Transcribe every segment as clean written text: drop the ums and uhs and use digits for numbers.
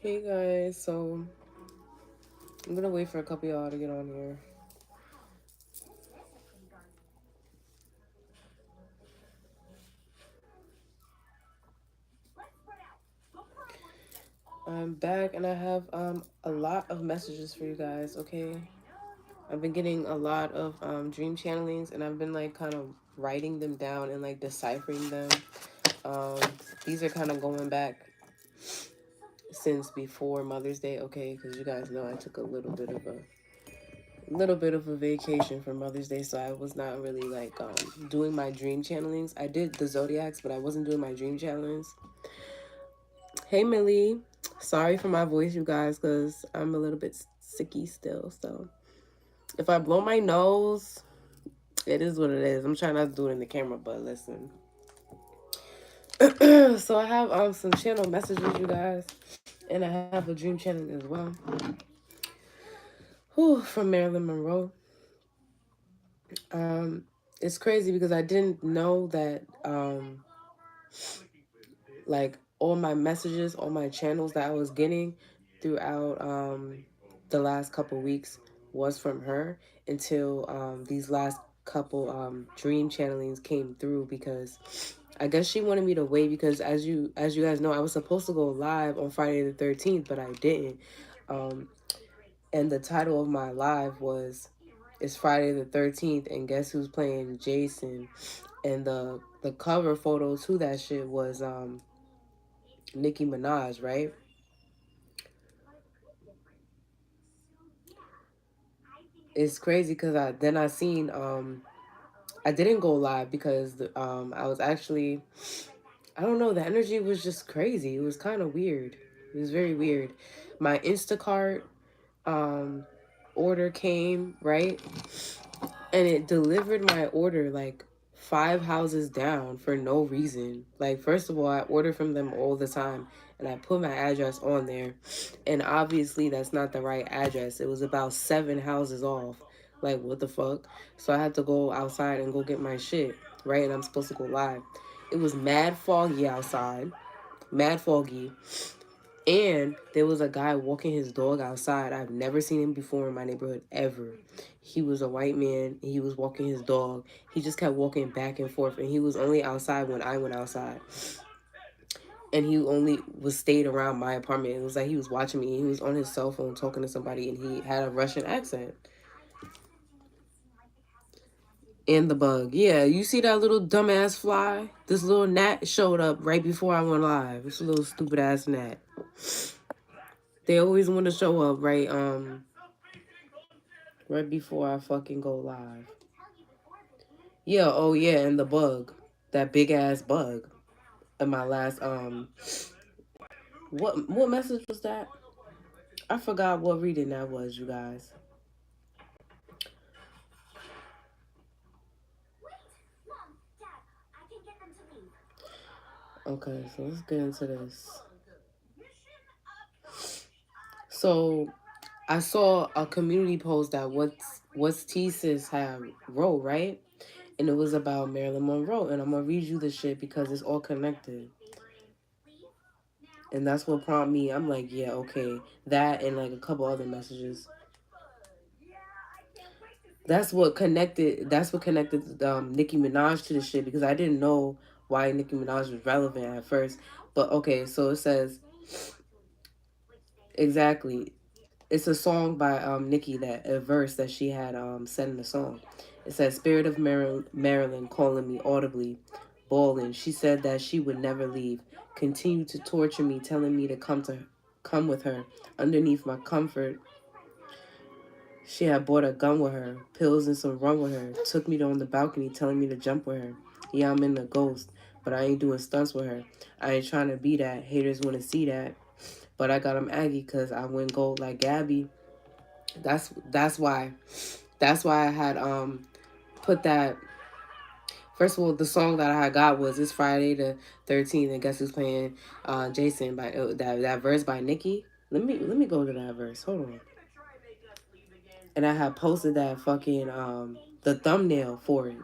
Hey guys, so I'm gonna wait for a couple of y'all to get on here. I'm back and I have a lot of messages for you guys, okay? I've been getting a lot of dream channelings and I've been like kind of writing them down and like deciphering them. Um these are kind of going back since before Mother's Day, okay? Because you guys know I took a little bit of a vacation for Mother's Day, so I was not really like doing my dream channelings. I did the zodiacs, but I wasn't doing my dream channelings. Hey Millie, sorry for my voice, you guys, because I'm a little bit sicky still. So if I blow my nose, it is what it is. I'm trying not to do it in the camera, but listen. So I have some channel messages, you guys, and I have a dream channel as well. Whew, from Marilyn Monroe. It's crazy because I didn't know that like all my messages, all my channels that I was getting throughout the last couple weeks was from her until these last couple dream channelings came through, because I guess she wanted me to wait because as you guys know, I was supposed to go live on Friday the 13th, but I didn't. And the title of my live was It's Friday the 13th and guess who's playing Jason? And the cover photo to that shit was Nicki Minaj, right? It's crazy because I seen I didn't go live because I was actually, I don't know, the energy was just crazy. It was kind of weird. It was very weird. My Instacart order came, right? And it delivered my order like 5 houses down for no reason. Like, first of all, I order from them all the time and I put my address on there. And obviously, that's not the right address. It was about 7 houses off. Like, what the fuck? So I had to go outside and go get my shit, right? And I'm supposed to go live. It was mad foggy outside, mad foggy. And there was a guy walking his dog outside. I've never seen him before in my neighborhood, ever. He was a white man, and he was walking his dog. He just kept walking back and forth, and he was only outside when I went outside. And he only was stayed around my apartment. It was like he was watching me. He was on his cell phone talking to somebody, and he had a Russian accent. And the bug. Yeah, you see that little dumbass fly? This little gnat showed up right before I went live. It's a little stupid ass gnat. They always want to show up right before I fucking go live. Yeah, oh yeah, and the bug. That big ass bug. In my last what message was that? I forgot what reading that was, you guys. Okay, so let's get into this. So I saw a community post that what's Thesis have wrote, right? And it was about Marilyn Monroe. And I'm gonna read you the shit because it's all connected. And that's what prompted me. I'm like, yeah, okay. That and like a couple other messages. That's what connected Nicki Minaj to the shit, because I didn't know why Nicki Minaj was relevant at first. But okay, so it says exactly. It's a song by Nicki, that a verse that she had said in the song. It says, "Spirit of Marilyn calling me audibly, bawling. She said that she would never leave. Continued to torture me, telling me to come with her. Underneath my comfort, she had brought a gun with her, pills and some rum with her. Took me on the balcony, telling me to jump with her. Yeah, I'm in the ghost, but I ain't doing stunts with her. I ain't trying to be that. Haters want to see that, but I got them Aggie because I went gold like Gabby." That's why. That's why I had put that. First of all, the song that I got was "It's Friday the 13th," and guess who's playing Jason by that verse by Nicki. Let me go to that verse. Hold on. And I had posted that fucking the thumbnail for it.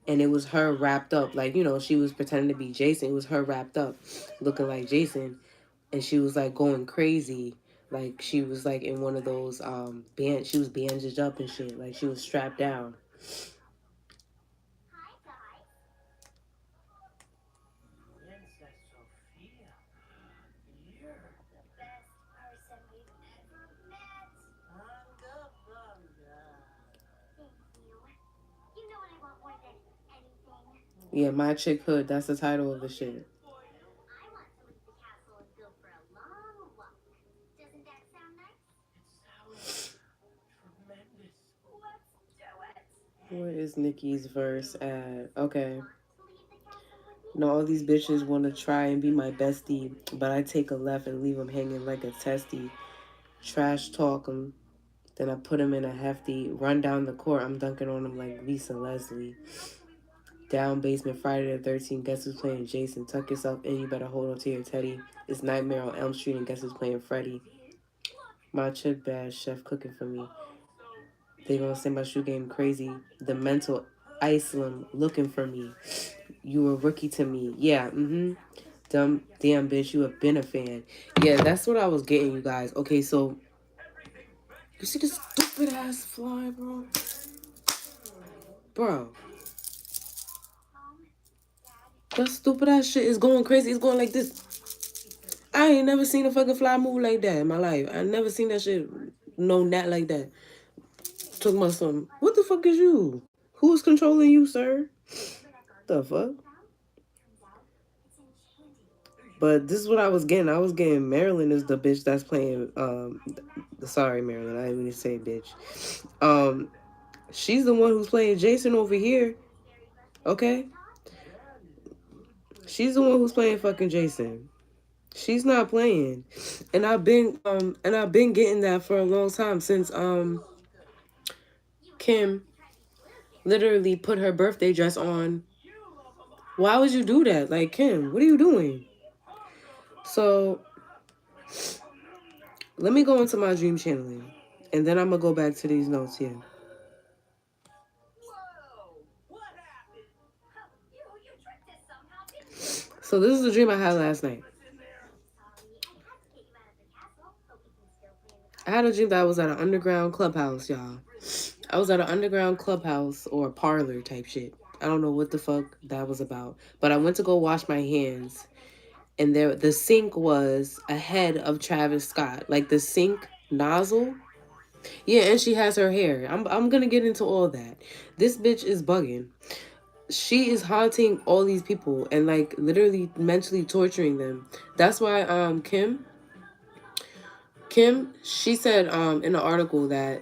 And it was her wrapped up, like, you know, she was pretending to be Jason. It was her wrapped up, looking like Jason. And she was like going crazy. Like she was like in one of those she was bandaged up and shit. Like she was strapped down. Yeah, My Chick Hood. That's the title of the shit. Where is Nikki's verse at? Okay. Now all these bitches want to try and be my bestie, but I take a left and leave them hanging like a testy. Trash talk them, then I put them in a hefty. Run down the court, I'm dunking on them like Lisa Leslie. Down basement, Friday the 13th. Guess who's playing Jason? Tuck yourself in, you better hold on to your teddy. It's Nightmare on Elm Street, and guess who's playing Freddy? My chick bad, chef cooking for me. They gonna say my shoe game crazy. The mental Iceland looking for me. You a rookie to me. Yeah, Damn bitch, you have been a fan. Yeah, that's what I was getting, you guys. Okay, so you see this stupid ass fly, bro? Bro. That stupid ass shit is going crazy. It's going like this. I ain't never seen a fucking fly move like that in my life. I never seen that shit, no gnat like that. Talking about something. What the fuck is you? Who's controlling you, sir? The fuck? But this is what I was getting. I was getting Marilyn is the bitch that's playing. Sorry, Marilyn. I didn't mean to say bitch. She's the one who's playing Jason over here. Okay? She's the one who's playing fucking Jason. She's not playing. And I've been getting that for a long time since Kim literally put her birthday dress on. Why would you do that? Like, Kim, what are you doing? So let me go into my dream channeling, and then I'm gonna go back to these notes here. So this is the dream I had last night. I had a dream that I was at an underground clubhouse, y'all. I was at an underground clubhouse or a parlor type shit. I don't know what the fuck that was about. But I went to go wash my hands, and there the sink was ahead of Travis Scott. Like the sink nozzle. Yeah, and she has her hair. I'm gonna get into all that. This bitch is bugging. She is haunting all these people and like literally mentally torturing them. That's why Kim, she said in an article that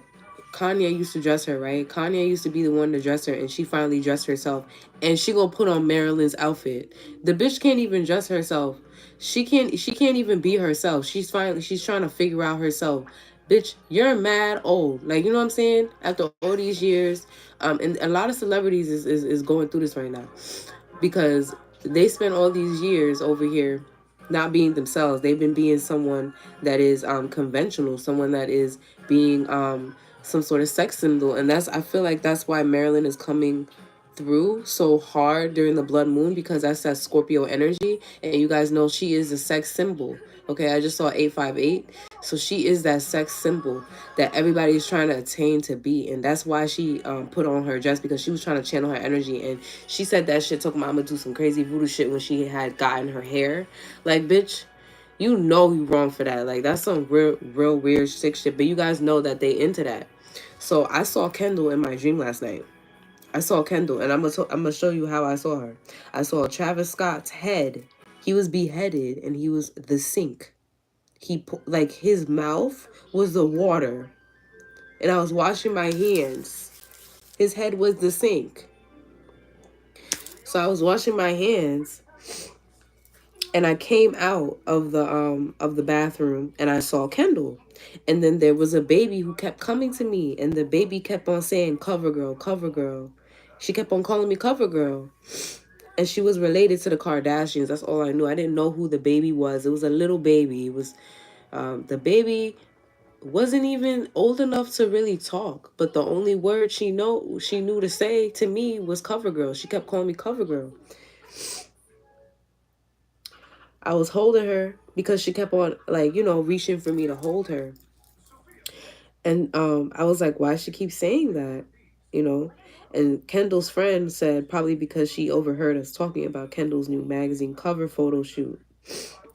Kanye used to dress her, right? Kanye used to be the one to dress her, and she finally dressed herself, and she gonna put on Marilyn's outfit. The bitch can't even dress herself. She can't even be herself. She's trying to figure out herself. Bitch, you're mad old. Like, you know what I'm saying? After all these years, and a lot of celebrities is going through this right now because they spent all these years over here not being themselves. They've been being someone that is conventional, someone that is being some sort of sex symbol. And I feel like that's why Marilyn is coming through so hard during the blood moon, because that's that Scorpio energy. And you guys know she is a sex symbol. Okay, I just saw 858. So she is that sex symbol that everybody's trying to attain to be. And that's why she put on her dress, because she was trying to channel her energy. And she said that shit, talking about I'm gonna do some crazy voodoo shit when she had gotten her hair. Like, bitch, you know you wrong for that. Like, that's some real weird sick shit. But you guys know that they into that. So I saw Kendall in my dream last night. I saw Kendall, and I'm gonna show you how I saw her. I saw Travis Scott's head. He was beheaded, and he was the sink. Like his mouth was the water, and I was washing my hands. His head was the sink. So I was washing my hands, and I came out of the bathroom, and I saw Kendall. And then there was a baby who kept coming to me, and the baby kept on saying, "COVERGIRL, COVERGIRL." She kept on calling me COVERGIRL. And she was related to the Kardashians. That's all I knew. I didn't know who the baby was. It was a little baby. It was the baby wasn't even old enough to really talk, but the only word she knew to say to me was COVERGIRL. She kept calling me COVERGIRL. I was holding her because she kept on, like, reaching for me to hold her. And I was like, why she keep saying that? You know? And Kendall's friend said probably because she overheard us talking about Kendall's new magazine cover photo shoot.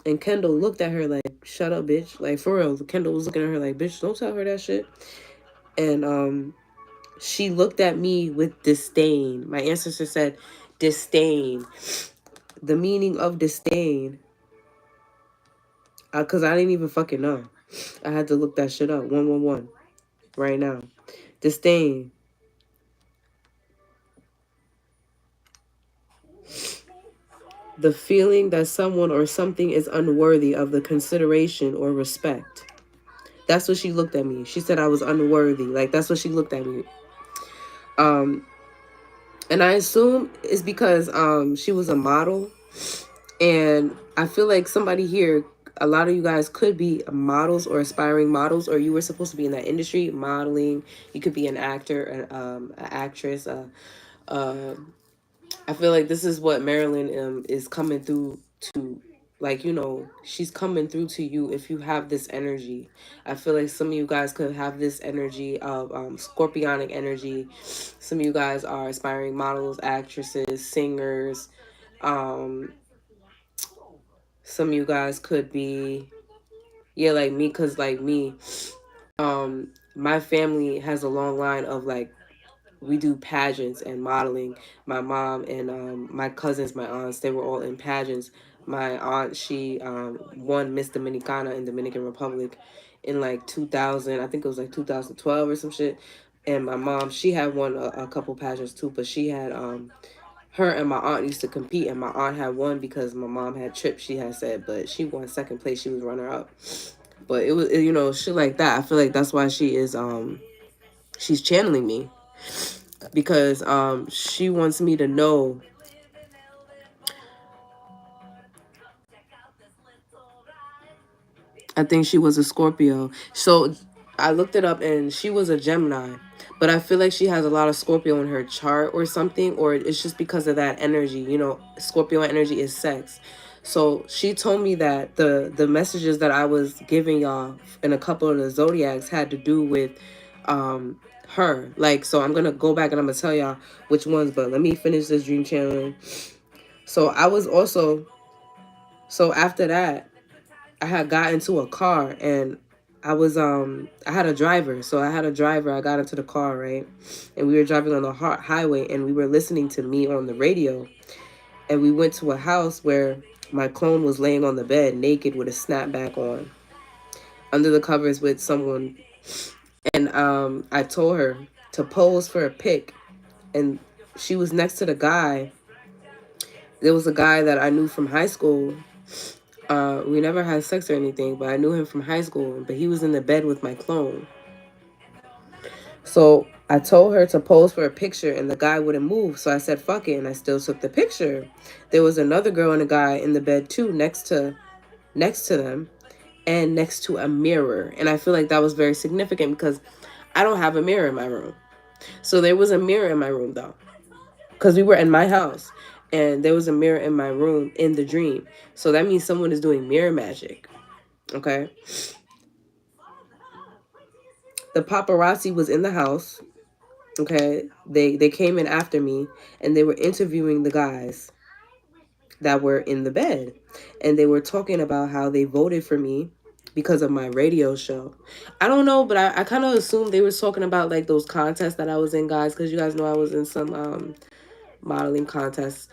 And Kendall looked at her like, shut up, bitch. Like, for real. Kendall was looking at her like, bitch, don't tell her that shit. And she looked at me with disdain. My ancestor said disdain. The meaning of disdain. Because I didn't even fucking know. I had to look that shit up. 111. Right now. Disdain. The feeling that someone or something is unworthy of the consideration or respect. That's what she looked at me. She said I was unworthy. Like, that's what she looked at me. And I assume it's because she was a model. And I feel like somebody here, a lot of you guys could be models or aspiring models, or you were supposed to be in that industry, modeling. You could be an actor, an actress. I feel like this is what Marilyn is coming through to, like, she's coming through to you if you have this energy. I feel like some of you guys could have this energy of scorpionic energy. Some of you guys are aspiring models, actresses, singers. Um, some of you guys could be, yeah, like me, because like me, my family has a long line of, like, we do pageants and modeling. My mom and my cousins, my aunts, they were all in pageants. My aunt, she won Miss Dominicana in Dominican Republic in like 2000. I think it was like 2012 or some shit. And my mom, she had won a couple pageants too, but she had her and my aunt used to compete, and my aunt had won because my mom had tripped, she had said, but she won second place. She was runner up. But it was, shit like that. I feel like that's why she is she's channeling me, because she wants me to know. I think she was a Scorpio. So I looked it up and she was a Gemini. But I feel like she has a lot of Scorpio in her chart or something, or it's just because of that energy. Scorpio energy is sex. So she told me that the messages that I was giving y'all in a couple of the zodiacs had to do with her. Like, so I'm gonna go back and I'm gonna tell y'all which ones, but let me finish this dream channeling. So I was also, so after that, I had got into a car, and I had a driver. So I had a driver. I got into the car, right? And we were driving on the highway, and we were listening to me on the radio. And we went to a house where my clone was laying on the bed naked with a snapback on, under the covers with someone. And I told her to pose for a pic, and she was next to the guy. There was a guy that I knew from high school. We never had sex or anything, but I knew him from high school. But he was in the bed with my clone. So I told her to pose for a picture, and the guy wouldn't move. So I said, fuck it, and I still took the picture. There was another girl and a guy in the bed too, next to them, and next to a mirror. And I feel like that was very significant because I don't have a mirror in my room. So there was a mirror in my room though, because we were in my house, and there was a mirror in my room in the dream. So that means someone is doing mirror magic. Okay. The paparazzi was in the house. Okay. They came in after me, and they were interviewing the guys that were in the bed. And they were talking about how they voted for me because of my radio show. I don't know, but I kind of assumed they were talking about like those contests that I was in, guys, because you guys know I was in some modeling contests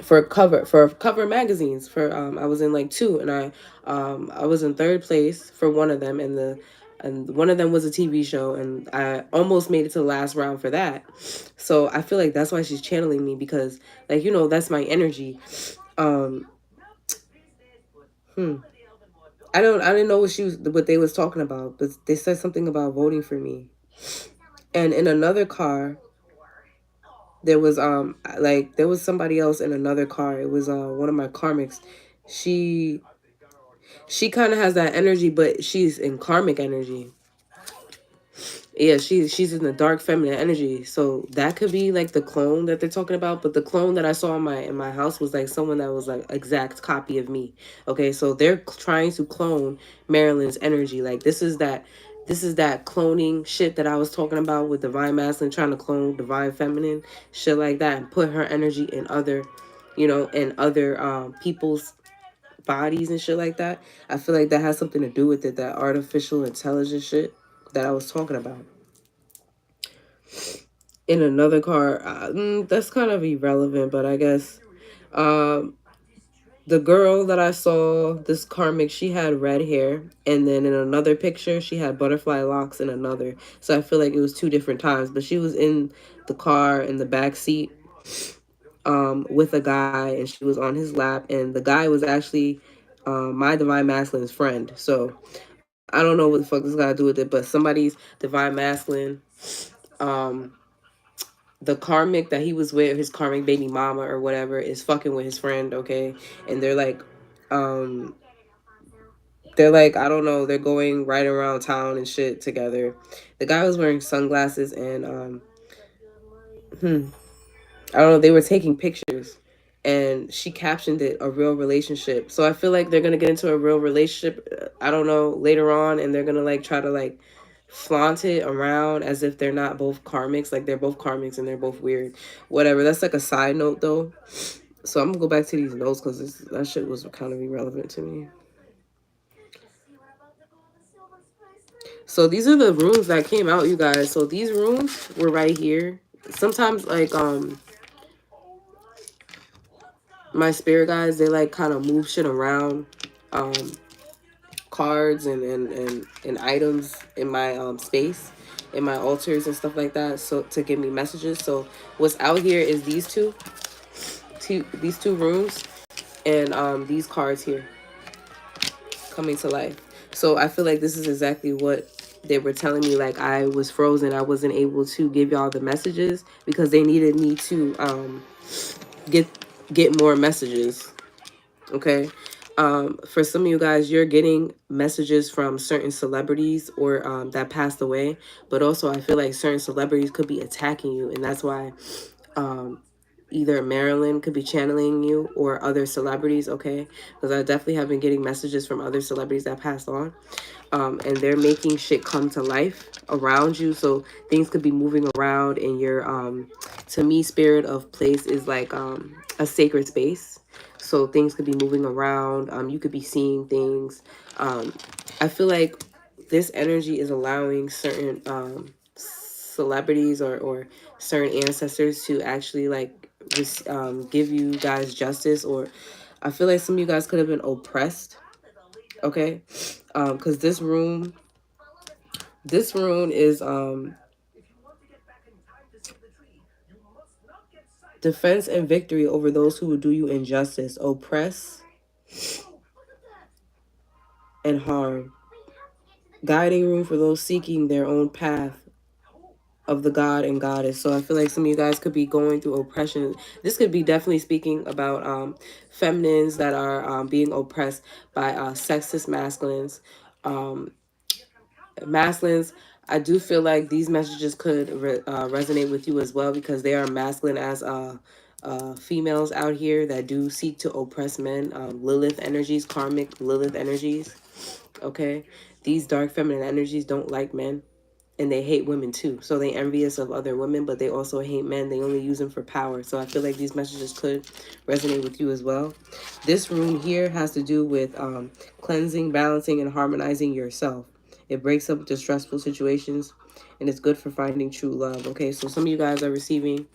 for cover magazines. For I was in like two, and I was in third place for one of them, and one of them was a TV show, and I almost made it to the last round for that. So I feel like that's why she's channeling me, because like, that's my energy. um hmm. I didn't know what they was talking about, but they said something about voting for me. And in another car, there was somebody else in another car. It was one of my karmics. She She kind of has that energy, but she's in karmic energy. Yeah, she's in the dark feminine energy. So that could be like the clone that they're talking about. But the clone that I saw in my house was like someone that was like exact copy of me. Okay, so they're trying to clone Marilyn's energy. Like this is that cloning shit that I was talking about with divine masculine trying to clone divine feminine, shit like that, and put her energy in other, in other people's bodies and shit like that. I feel like that has something to do with it, that artificial intelligence shit that I was talking about. In another car, that's kind of irrelevant, but I guess um, the girl that I saw, this karmic, she had red hair, and then in another picture, she had butterfly locks in another. So I feel like it was two different times, but she was in the car in the back seat with a guy, and she was on his lap, and the guy was actually my divine masculine's friend. So I don't know what the fuck this got to do with it, but somebody's divine masculine, um, the karmic that he was with, his karmic baby mama or whatever, is fucking with his friend, okay? And um, they're like, I don't know, they're going right around town and shit together. The guy was wearing sunglasses and I don't know, they were taking pictures and she captioned it a real relationship. So I feel like they're gonna get into a real relationship, I don't know, later on, and they're gonna like try to like flaunt it around as if they're not both karmics. Like they're both karmics and they're both weird. Whatever. That's like a side note though. So I'm gonna go back to these notes because that shit was kind of irrelevant to me. So these are the rooms that came out, you guys. So these rooms were right here. Sometimes like my spirit guys, they like kind of move shit around. Um cards and items in my space, in my altars and stuff like that, so to give me messages. So what's out here is these two rooms and these cards here coming to life. So I feel like this is exactly what they were telling me. Like I was frozen, I wasn't able to give y'all the messages because they needed me to get more messages. Okay. For some of you guys, you're getting messages from certain celebrities or that passed away, but also I feel like certain celebrities could be attacking you, and that's why um, either Marilyn could be channeling you or other celebrities. Okay, because I definitely have been getting messages from other celebrities that passed on, and they're making shit come to life around you. So things could be moving around in your to me, spirit of place is like a sacred space. So things could be moving around. You could be seeing things. I feel like this energy is allowing certain celebrities or certain ancestors to actually like give you guys justice. Or I feel like some of you guys could have been oppressed. Okay, because this rune is defense and victory over those who would do you injustice, oppress, and harm. Guiding room for those seeking their own path of the god and goddess. So I feel like some of you guys could be going through oppression. This could be definitely speaking about feminines that are being oppressed by sexist masculines. Um, masculines, I do feel like these messages could resonate with you as well because they are masculine as females out here that do seek to oppress men. Lilith energies, karmic Lilith energies. Okay, these dark feminine energies don't like men, and they hate women too. So they envious of other women, but they also hate men. They only use them for power. So I feel like these messages could resonate with you as well. This room here has to do with cleansing, balancing, and harmonizing yourself. It breaks up distressful situations, and it's good for finding true love. Okay, so some of you guys are receiving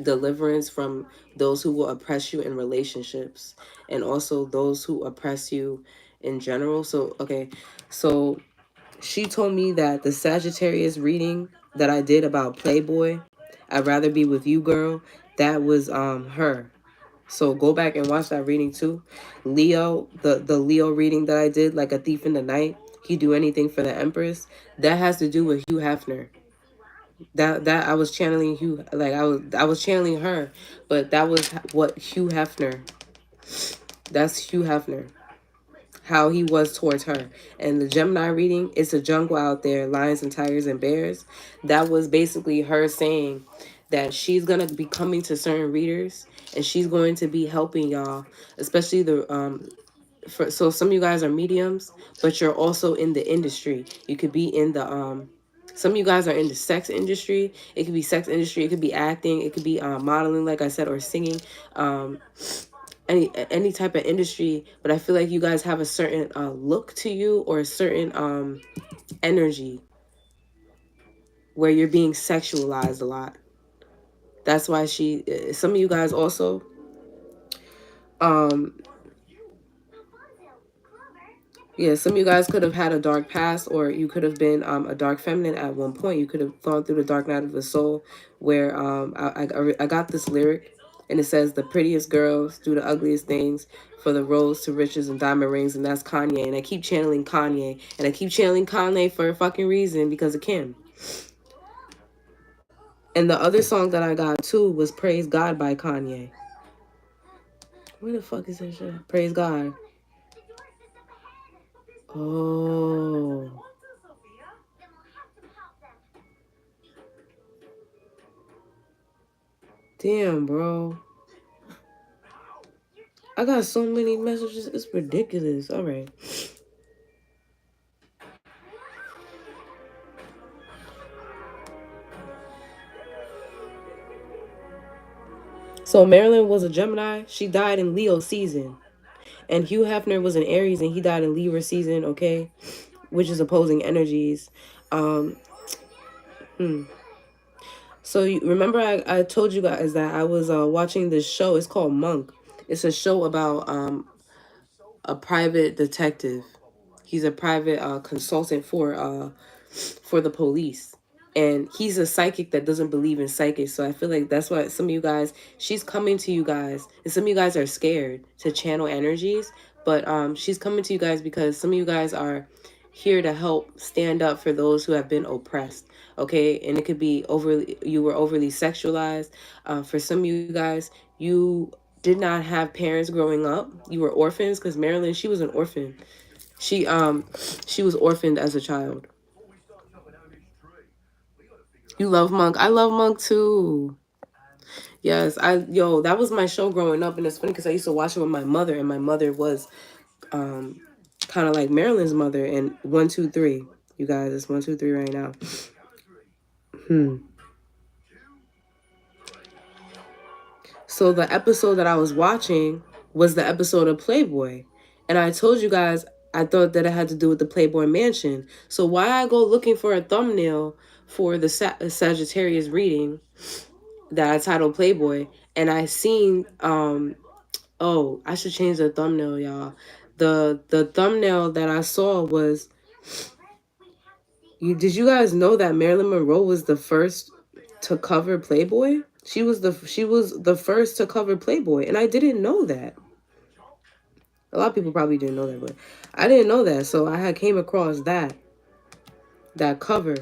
deliverance from those who will oppress you in relationships, and also those who oppress you in general. So okay, so she told me that the Sagittarius reading that I did about Playboy, I'd rather be with you, girl, that was her. So go back and watch that reading too. Leo, the Leo reading that I did, like a thief in the night, he do anything for the Empress. That has to do with Hugh Hefner. That I was channeling Hugh, like I was channeling her, but that was what Hugh Hefner. That's Hugh Hefner. how he was towards her. And the Gemini reading, it's a jungle out there, lions and tigers and bears. That was basically her saying that she's gonna be coming to certain readers and she's going to be helping y'all, especially the so some of you guys are mediums, but you're also in the industry. You could be in the some of you guys are in the sex industry. It could be sex industry, it could be acting, it could be modeling, like I said, or singing. Um, any type of industry, but I feel like you guys have a certain look to you, or a certain energy where you're being sexualized a lot. That's why some of you guys also um yeah, some of you guys could have had a dark past, or you could have been a dark feminine at one point. You could have gone through the dark night of the soul, where I got this lyric, and it says, "The prettiest girls do the ugliest things for the rose to riches and diamond rings," and that's Kanye. And I keep channeling Kanye, and I keep channeling Kanye for a fucking reason, because of Kim. And the other song that I got too was "Praise God" by Kanye. Where the fuck is that shit? Praise God. Oh. Damn, bro. I got so many messages. It's ridiculous. All right. So Marilyn was a Gemini. She died in Leo season. And Hugh Hefner was an Aries and he died in Libra season, okay? Which is opposing energies. Um, So remember I told you guys that I was watching this show. It's called Monk. It's a show about a private detective. He's a private consultant for the police. And he's a psychic that doesn't believe in psychics. So I feel like that's why some of you guys, she's coming to you guys. And some of you guys are scared to channel energies. But she's coming to you guys because some of you guys are here to help stand up for those who have been oppressed. Okay. And it could be you were overly sexualized. For some of you guys, you did not have parents growing up. You were orphans, because Marilyn, she was an orphan. She was orphaned as a child. You love Monk. I love Monk too. Yes, that was my show growing up, and it's funny because I used to watch it with my mother, and my mother was kind of like Marilyn's mother. And 1, 2, 3, you guys, it's 1, 2, 3 right now. So the episode that I was watching was the episode of Playboy, and I told you guys I thought that it had to do with the Playboy Mansion. So why I go looking for a thumbnail for the Sagittarius reading that I titled Playboy, and I seen oh, I should change the thumbnail, y'all. The thumbnail that I saw was, did you guys know that Marilyn Monroe was the first to cover Playboy? She was the first to cover Playboy, and I didn't know that. A lot of people probably didn't know that, but I didn't know that. So I had came across that cover.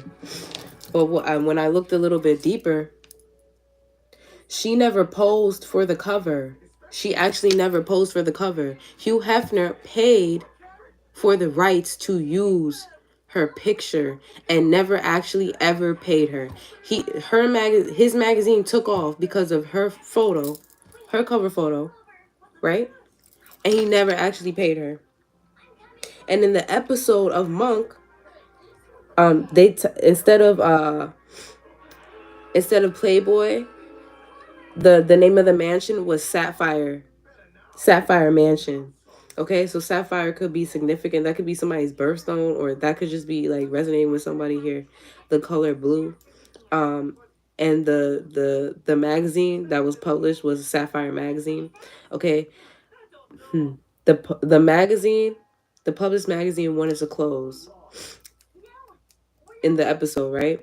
But when I looked a little bit deeper, she never posed for the cover. She actually never posed for the cover. Hugh Hefner paid for the rights to use her picture and never actually ever paid her. His magazine took off because of her photo, her cover photo, right? And he never actually paid her. And in the episode of Monk, instead of Playboy, the name of the mansion was Sapphire Mansion. Okay, so Sapphire could be significant. That could be somebody's birthstone, or that could just be like resonating with somebody here. The color blue. And the magazine that was published was Sapphire magazine. Okay. The magazine, the published magazine wanted to close in the episode, right?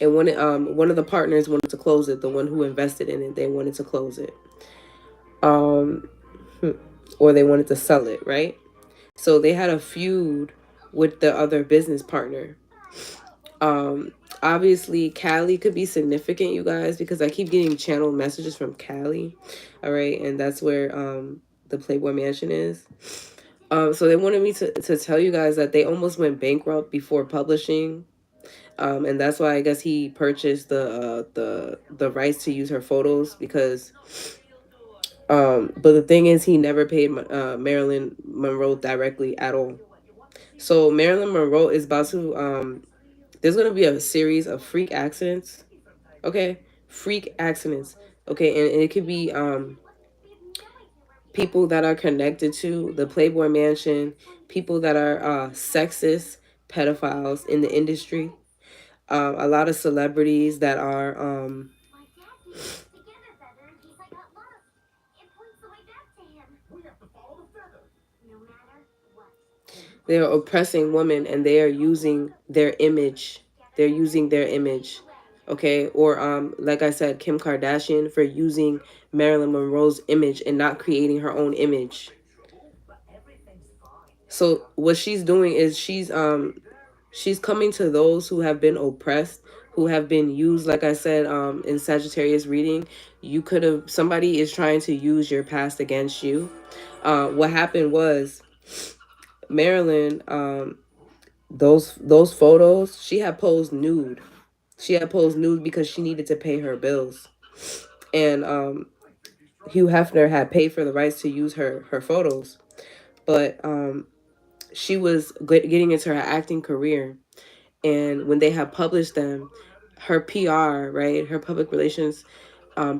And one of the partners wanted to close it, the one who invested in it, they wanted to close it. Or they wanted to sell it, right? So they had a feud with the other business partner. Obviously Cali could be significant, you guys, because I keep getting channeled messages from Cali. All right, and that's where the Playboy Mansion is. So they wanted me to tell you guys that they almost went bankrupt before publishing. And that's why I guess he purchased the rights to use her photos because but the thing is he never paid Marilyn Monroe directly at all. So Marilyn Monroe is about to there's gonna be a series of freak accidents. Okay, freak accidents. Okay, and it could be people that are connected to the Playboy Mansion, people that are sexist pedophiles in the industry, a lot of celebrities that are they're oppressing women and they are using their image. They're using their image. Okay, or like I said, Kim Kardashian for using Marilyn Monroe's image and not creating her own image. So what she's doing is she's coming to those who have been oppressed, who have been used. Like I said in Sagittarius reading, you could have, somebody is trying to use your past against you. What happened was Marilyn, those photos, she had posed nude. She had posed nude because she needed to pay her bills. And Hugh Hefner had paid for the rights to use her photos. But she was getting into her acting career. And when they had published them, her PR, right, her public relations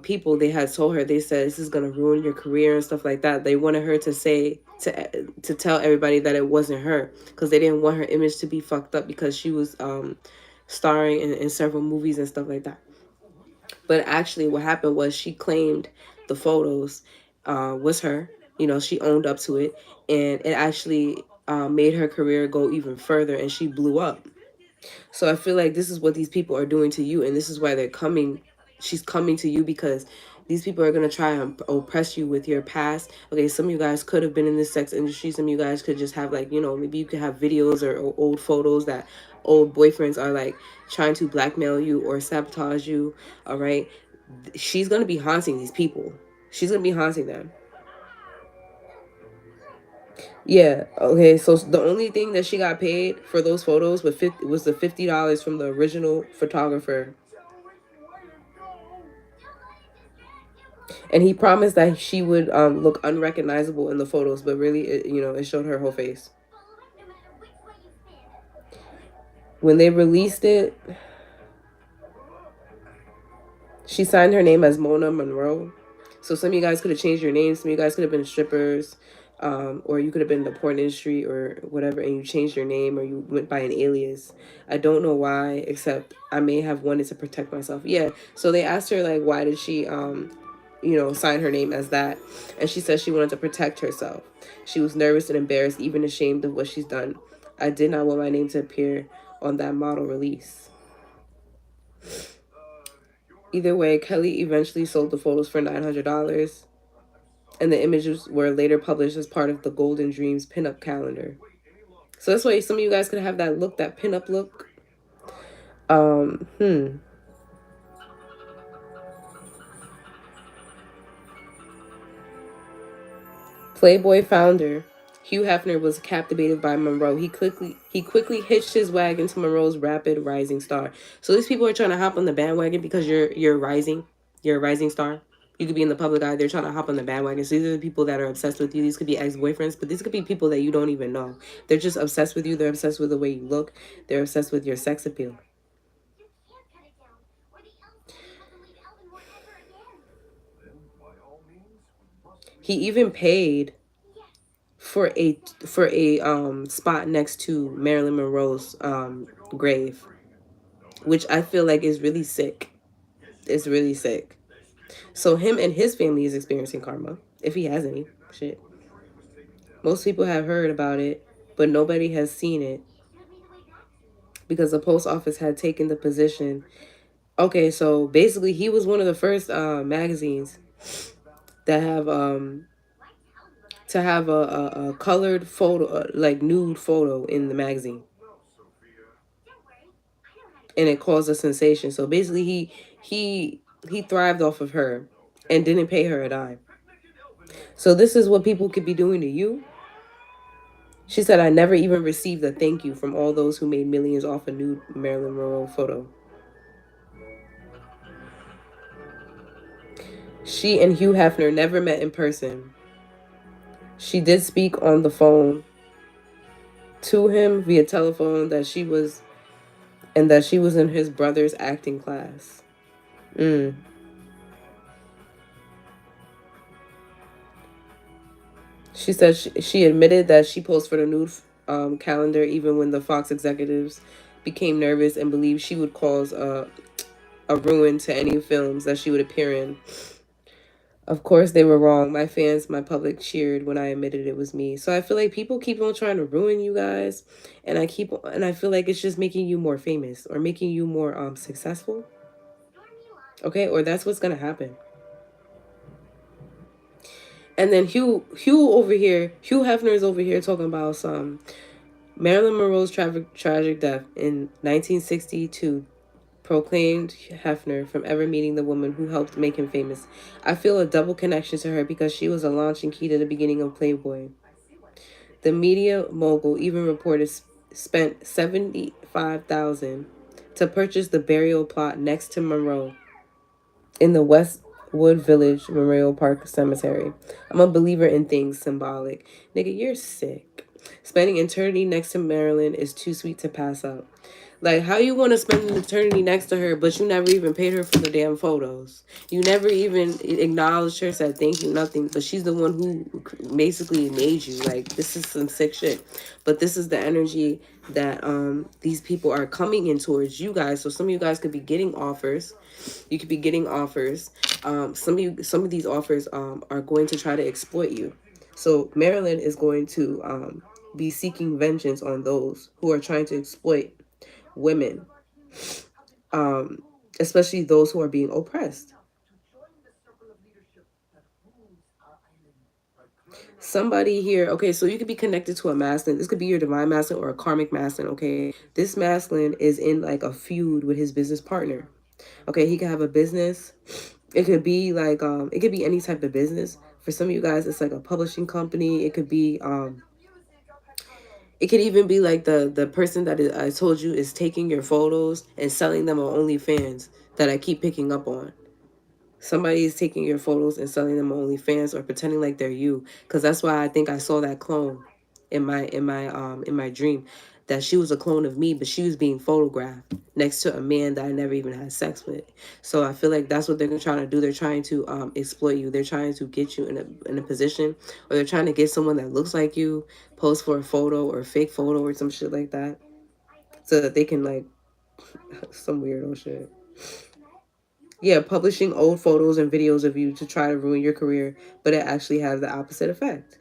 people, they had told her, they said, this is going to ruin your career and stuff like that. They wanted her to say, to tell everybody that it wasn't her because they didn't want her image to be fucked up because she was starring in several movies and stuff like that. But actually what happened was she claimed the photos was her. You know, she owned up to it, and it actually made her career go even further, and she blew up. So I feel like this is what these people are doing to you, and this is why they're coming. She's coming to you because these people are going to try and oppress you with your past. Okay, some of you guys could have been in this sex industry. Some of you guys could just have, like, you know, maybe you could have videos or old photos that old boyfriends are like trying to blackmail you or sabotage you. All right, she's going to be haunting these people. She's going to be haunting them. Yeah. Okay. So the only thing that she got paid for those photos was the $50 from the original photographer, and he promised that she would look unrecognizable in the photos, but really, it showed her whole face. When they released it, she signed her name as Mona Monroe. So some of you guys could have changed your names. Some of you guys could have been strippers, or you could have been in the porn industry or whatever, and you changed your name or you went by an alias. I don't know why, except I may have wanted to protect myself. Yeah. So they asked her, like, why did she sign her name as that? And she said she wanted to protect herself. She was nervous and embarrassed, even ashamed of what she's done. I did not want my name to appear on that model release. Either way, Kelly eventually sold the photos for $900, and the images were later published as part of the Golden Dreams pinup calendar. So that's why some of you guys could have that look, that pinup look. Playboy founder Hugh Hefner was captivated by Monroe. He quickly hitched his wagon to Monroe's rapid rising star. So these people are trying to hop on the bandwagon because you're rising. You're a rising star. You could be in the public eye. They're trying to hop on the bandwagon. So these are the people that are obsessed with you. These could be ex-boyfriends, but these could be people that you don't even know. They're just obsessed with you. They're obsessed with the way you look. They're obsessed with your sex appeal. He even paid for a spot next to Marilyn Monroe's grave, which I feel like is really sick. It's really sick. So him and his family is experiencing karma, if he has any. Shit. Most people have heard about it, but nobody has seen it because the post office had taken the position. Okay, so basically he was one of the first magazines that have to have a colored photo, like nude photo in the magazine, and it caused a sensation. So basically he thrived off of her and didn't pay her a dime. So this is what people could be doing to you. She said, I never even received a thank you from all those who made millions off a nude Marilyn Monroe photo. She and Hugh Hefner never met in person. She did speak on the phone to him via telephone that she was in his brother's acting class. Mm. She said she admitted that she posed for the nude calendar even when the Fox executives became nervous and believed she would cause a ruin to any films that she would appear in. Of course, they were wrong. My fans, my public cheered when I admitted it was me. So I feel like people keep on trying to ruin you guys, and I feel like it's just making you more famous or making you more successful. Okay, or that's what's gonna happen. And then Hugh Hefner is over here talking about some Marilyn Monroe's tragic death in 1962 proclaimed Hefner from ever meeting the woman who helped make him famous. I feel a double connection to her because she was a launching key to the beginning of Playboy. The media mogul even reported spent $75,000 to purchase the burial plot next to Monroe in the Westwood Village Memorial Park Cemetery. I'm a believer in things symbolic. Nigga, you're sick. Spending eternity next to Marilyn is too sweet to pass up. Like, how you want to spend an eternity next to her, but you never even paid her for the damn photos. You never even acknowledged her, said thank you, nothing. But she's the one who basically made you. Like, this is some sick shit. But this is the energy that these people are coming in towards you guys. So some of you guys could be getting offers. You could be getting offers. Some of these offers are going to try to exploit you. So Marilyn is going to be seeking vengeance on those who are trying to exploit women, especially those who are being oppressed. Somebody here, okay, so you could be connected to a masculine. This could be your divine masculine or a karmic masculine, okay? This masculine is in like a feud with his business partner. Okay, he could have a business. It could be like it could be any type of business. For some of you guys, it's like a publishing company. It could even be like the person that I told you is taking your photos and selling them on OnlyFans that I keep picking up on. Somebody is taking your photos and selling them on OnlyFans or pretending like they're you. Because that's why I think I saw that clone in my dream, that she was a clone of me, but she was being photographed next to a man that I never even had sex with. So I feel like that's what they're trying to do. They're trying to exploit you. They're trying to get you in a position, or they're trying to get someone that looks like you, post for a photo or a fake photo or some shit like that, so that they can like some weirdo shit. Yeah, publishing old photos and videos of you to try to ruin your career, but it actually has the opposite effect.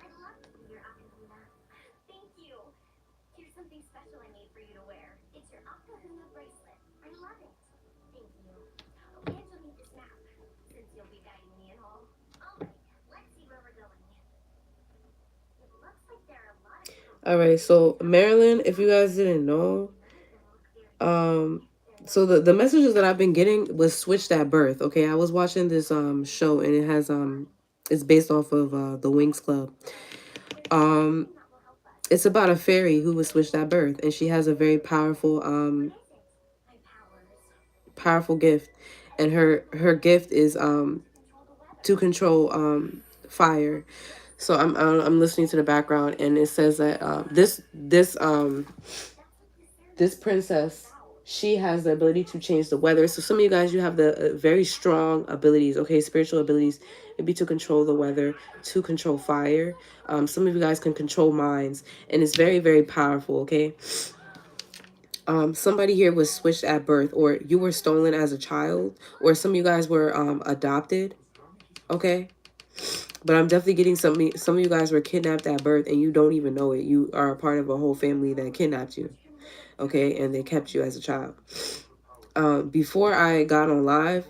All right, so Marilyn, if you guys didn't know, so the messages that I've been getting was switched at birth. Okay, I was watching this show, and it has it's based off of the Wings Club. It's about a fairy who was switched at birth, and she has a very powerful gift, and her gift is to control fire. So I'm listening to the background, and it says that this princess, she has the ability to change the weather. So some of you guys, you have the very strong abilities, okay, spiritual abilities, maybe to control the weather, to control fire. Some of you guys can control minds, and it's very, very powerful, okay? Somebody here was switched at birth, or you were stolen as a child, or some of you guys were adopted, okay? But I'm definitely getting some of you guys were kidnapped at birth, and you don't even know it. You are a part of a whole family that kidnapped you, okay? And they kept you as a child. Before I got on live,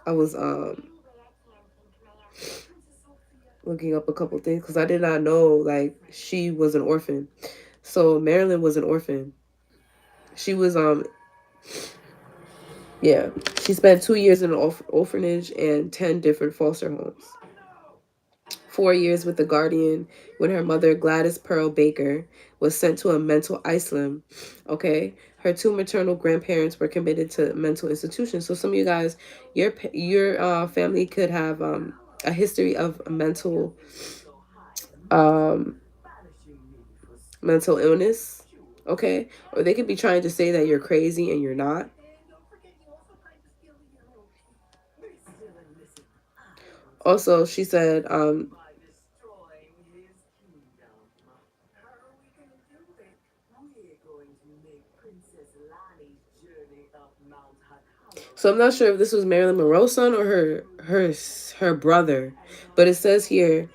I was looking up a couple things because I did not know like she was an orphan. So Marilyn was an orphan. She was Yeah. She spent 2 years in an orphanage and 10 different foster homes. 4 years with the Guardian when her mother, Gladys Pearl Baker, was sent to a mental asylum. Okay. Her two maternal grandparents were committed to mental institutions. So some of you guys, your family could have a history of um, mental illness. Okay. Or they could be trying to say that you're crazy and you're not. Also, she said, so I'm not sure if this was Marilyn Monroe's son or her brother, but it says here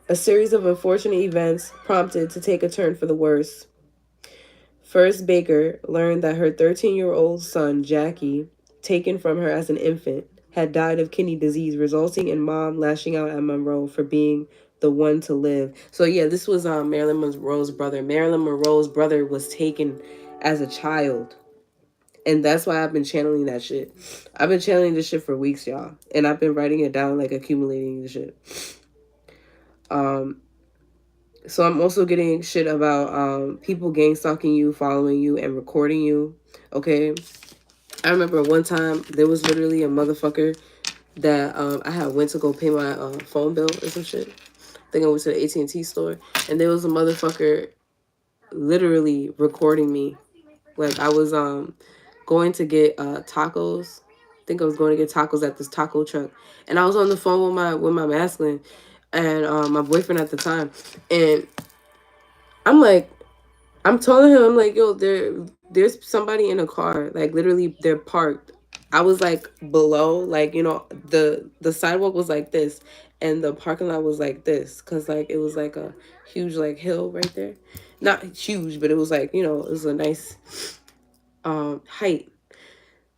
a series of unfortunate events prompted to take a turn for the worse. First, Baker learned that her 13-year-old son, Jackie, taken from her as an infant, had died of kidney disease, resulting in mom lashing out at Monroe for being the one to live. So yeah, this was Marilyn Monroe's brother. Marilyn Monroe's brother was taken as a child. And that's why I've been channeling that shit. I've been channeling this shit for weeks, y'all. And I've been writing it down, like accumulating the shit. So I'm also getting shit about people gang stalking you, following you, and recording you. Okay. I remember one time there was literally a motherfucker that I had went to go pay my phone bill or some shit. I think I went to the AT&T store, and there was a motherfucker literally recording me. Like I was going to get tacos. I think I was going to get tacos at this taco truck, and I was on the phone with my masculine and my boyfriend at the time, and I'm like, I'm telling him, I'm like, yo, there's somebody in a car, like literally they're parked. I was like below, like, you know, the sidewalk was like this and the parking lot was like this, cuz like it was like a huge like hill right there. Not huge, but it was like, you know, it was a nice height.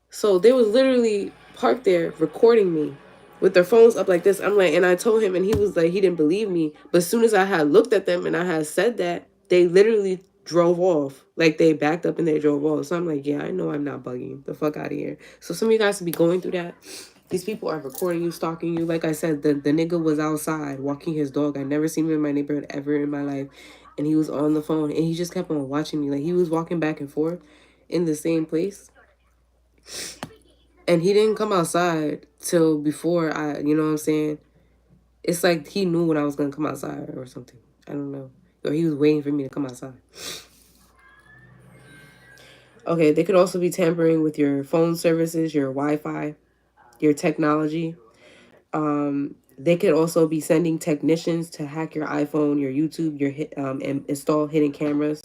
So they was literally parked there recording me with their phones up like this. I'm like, and I told him, and he was like, he didn't believe me. But as soon as I had looked at them and I had said that, they literally drove off. Like they backed up and they drove off. So I'm like, yeah, I know I'm not bugging the fuck out of here. So some of you guys will be going through that. These people are recording you, stalking you. Like I said, the nigga was outside walking his dog. I never seen him in my neighborhood ever in my life. And he was on the phone and he just kept on watching me. Like he was walking back and forth in the same place. And he didn't come outside till before you know what I'm saying? It's like he knew when I was going to come outside or something. I don't know. Or he was waiting for me to come outside. Okay, they could also be tampering with your phone services, your Wi-Fi, your technology. They could also be sending technicians to hack your iPhone, your YouTube, and install hidden cameras.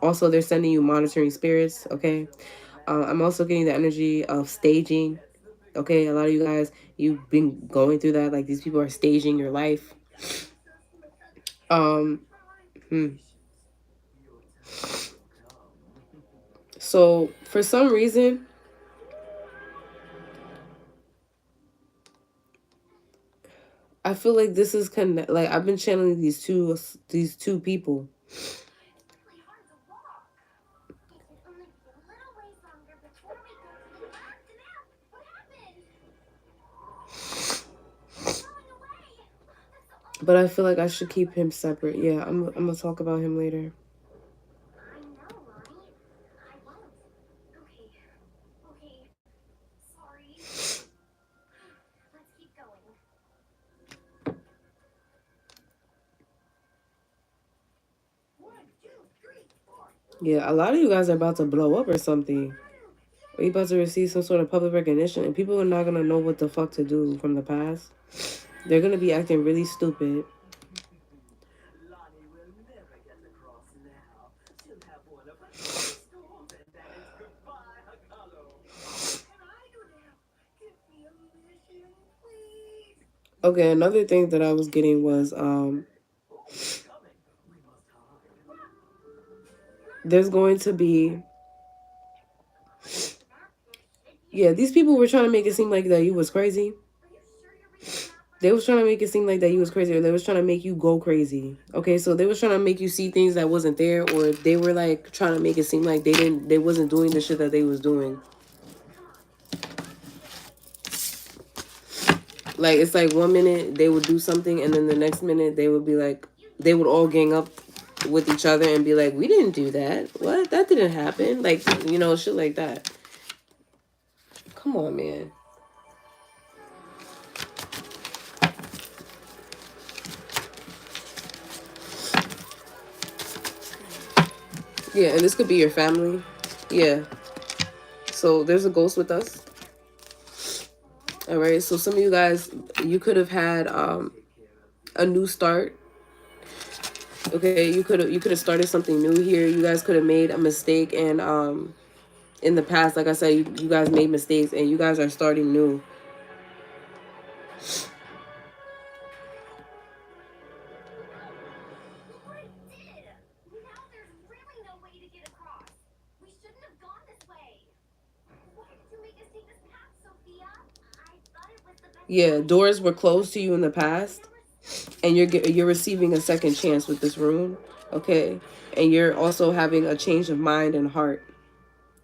Also, they're sending you monitoring spirits, okay? I'm also getting the energy of staging. Okay, a lot of you guys, you've been going through that. Like these people are staging your life. Um, hmm. So for some reason, I feel like this is like I've been channeling these two people. But I feel like I should keep him separate. Yeah, I'm gonna talk about him later. Yeah, a lot of you guys are about to blow up or something. Are you about to receive some sort of public recognition? And people are not gonna know what the fuck to do from the past. They're gonna be acting really stupid. Okay, another thing that I was getting was there's going to be, yeah, these people were trying to make it seem like that you was crazy. They was trying to make it seem like that you was crazy, or they was trying to make you go crazy. Okay, so they was trying to make you see things that wasn't there, or they were like trying to make it seem like they wasn't doing the shit that they was doing. Like, it's like 1 minute they would do something, and then the next minute they would be like, they would all gang up with each other and be like, we didn't do that. What? That didn't happen. Like, shit like that. Come on, man. Yeah, and this could be your family. Yeah. So there's a ghost with us. All right. So some of you guys, you could have had a new start. Okay, you could have started something new here. You guys could have made a mistake, and in the past, like I said, you guys made mistakes, and you guys are starting new. Yeah, doors were closed to you in the past, and you're receiving a second chance with this rune, okay? And you're also having a change of mind and heart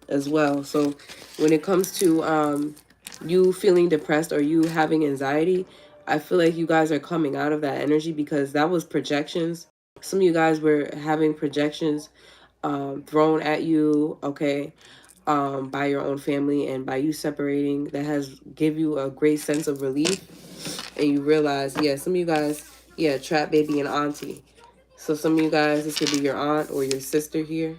as well. So when it comes to you feeling depressed or you having anxiety, I feel like you guys are coming out of that energy, because that was projections. Some of you guys were having projections thrown at you, okay, by your own family, and by you separating, that has give you a great sense of relief, and you realize, yeah, some of you guys, yeah, trap baby and auntie. So some of you guys, this could be your aunt or your sister here.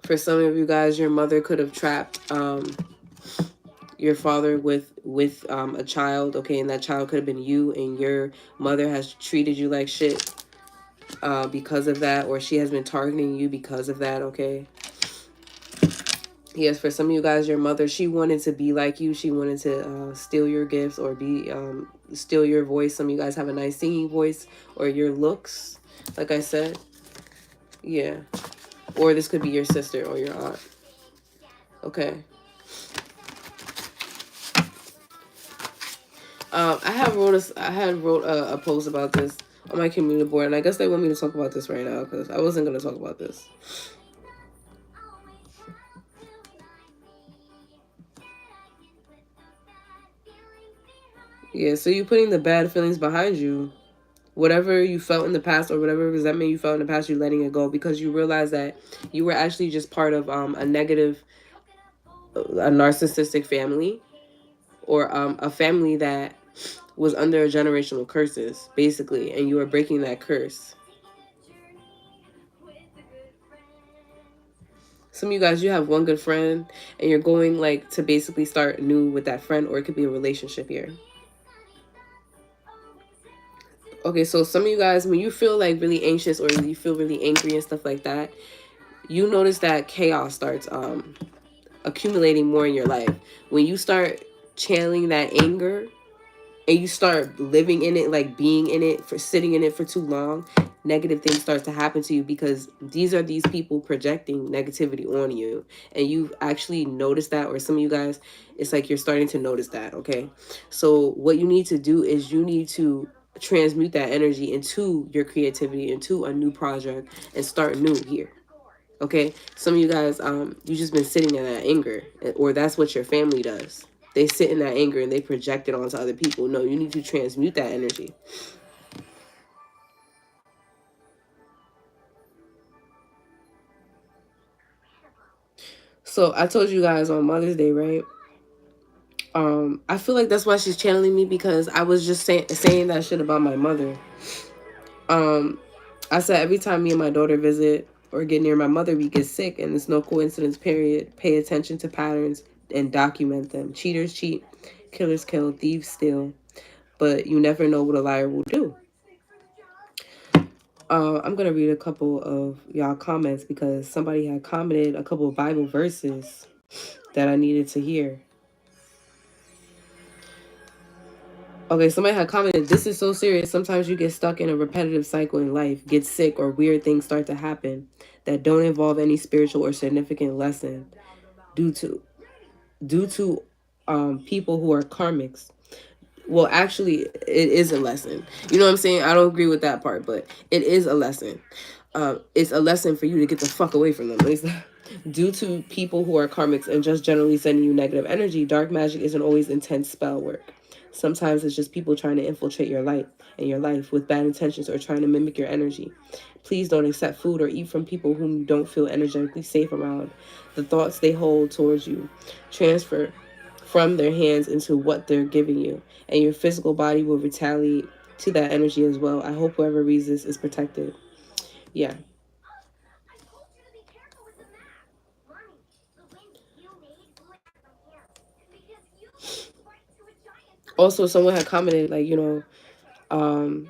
For some of you guys, your mother could have trapped your father with a child, okay, and that child could have been you, and your mother has treated you like shit because of that, or she has been targeting you because of that, okay? Yes, for some of you guys, your mother, she wanted to be like you. She wanted to steal your gifts, or be steal your voice. Some of you guys have a nice singing voice, or your looks, like I said. Yeah. Or this could be your sister or your aunt. Okay. I had wrote a post about this on my community board, and I guess they want me to talk about this right now, because I wasn't going to talk about this. Yeah, so you're putting the bad feelings behind you. Whatever you felt in the past, or whatever resentment you felt in the past, you're letting it go, because you realize that you were actually just part of a negative, a narcissistic family, or a family that was under generational curses, basically, and you were breaking that curse. Some of you guys, you have one good friend, and you're going like to basically start new with that friend, or it could be a relationship here. Okay, so some of you guys, when you feel like really anxious, or you feel really angry and stuff like that, you notice that chaos starts accumulating more in your life. When you start channeling that anger, and you start living in it, like being in it, for sitting in it for too long, negative things start to happen to you, because these people projecting negativity on you, and you actually notice that. Or some of you guys, it's like you're starting to notice that, okay? So what you need to do is you need to transmute that energy into your creativity, into a new project, and start new here. Okay, some of you guys, you just been sitting in that anger, or that's what your family does. They sit in that anger and they project it onto other people. No, you need to transmute that energy. So I told you guys on Mother's Day, right? I feel like that's why she's channeling me, because I was just saying that shit about my mother. I said every time me and my daughter visit or get near my mother, we get sick, and it's no coincidence, period. Pay attention to patterns and document them. Cheaters cheat, killers kill, thieves steal, but you never know what a liar will do. I'm going to read a couple of y'all comments, because somebody had commented a couple of Bible verses that I needed to hear. Okay, somebody had commented, this is so serious. Sometimes you get stuck in a repetitive cycle in life, get sick, or weird things start to happen that don't involve any spiritual or significant lesson due to people who are karmics. Well, actually, it is a lesson. You know what I'm saying? I don't agree with that part, but it is a lesson. it's a lesson for you to get the fuck away from them. Due to people who are karmics and just generally sending you negative energy, dark magic isn't always intense spell work. Sometimes it's just people trying to infiltrate your light and your life with bad intentions or trying to mimic your energy. Please don't accept food or eat from people whom you don't feel energetically safe around. The thoughts they hold towards you transfer from their hands into what they're giving you, and your physical body will retaliate to that energy as well. I hope whoever reads this is protected. Yeah. Also, someone had commented, like, um,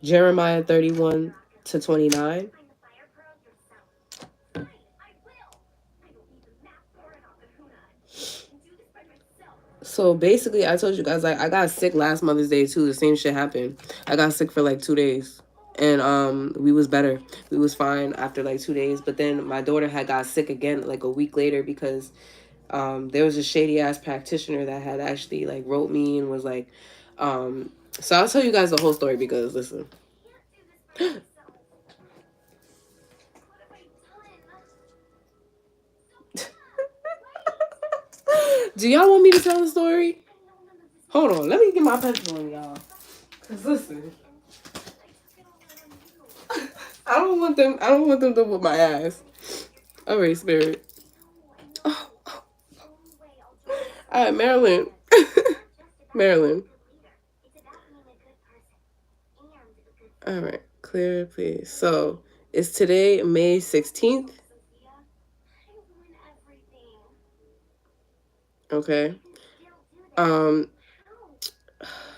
Jeremiah 31 to 29. So basically, I told you guys, like, I got sick last Mother's Day too. The same shit happened. I got sick for like 2 days, and we was better. We was fine after like 2 days. But then my daughter had got sick again like a week later because there was a shady ass practitioner that had actually like wrote me and was like, so I'll tell you guys the whole story because listen. Do y'all want me to tell the story? Hold on, let me get my pencil on y'all. Cause listen, I don't want them to whip my ass. All right, spirit. Oh. All right, Marilyn. Marilyn. All right, clear, please. So it's today, May 16th. Okay.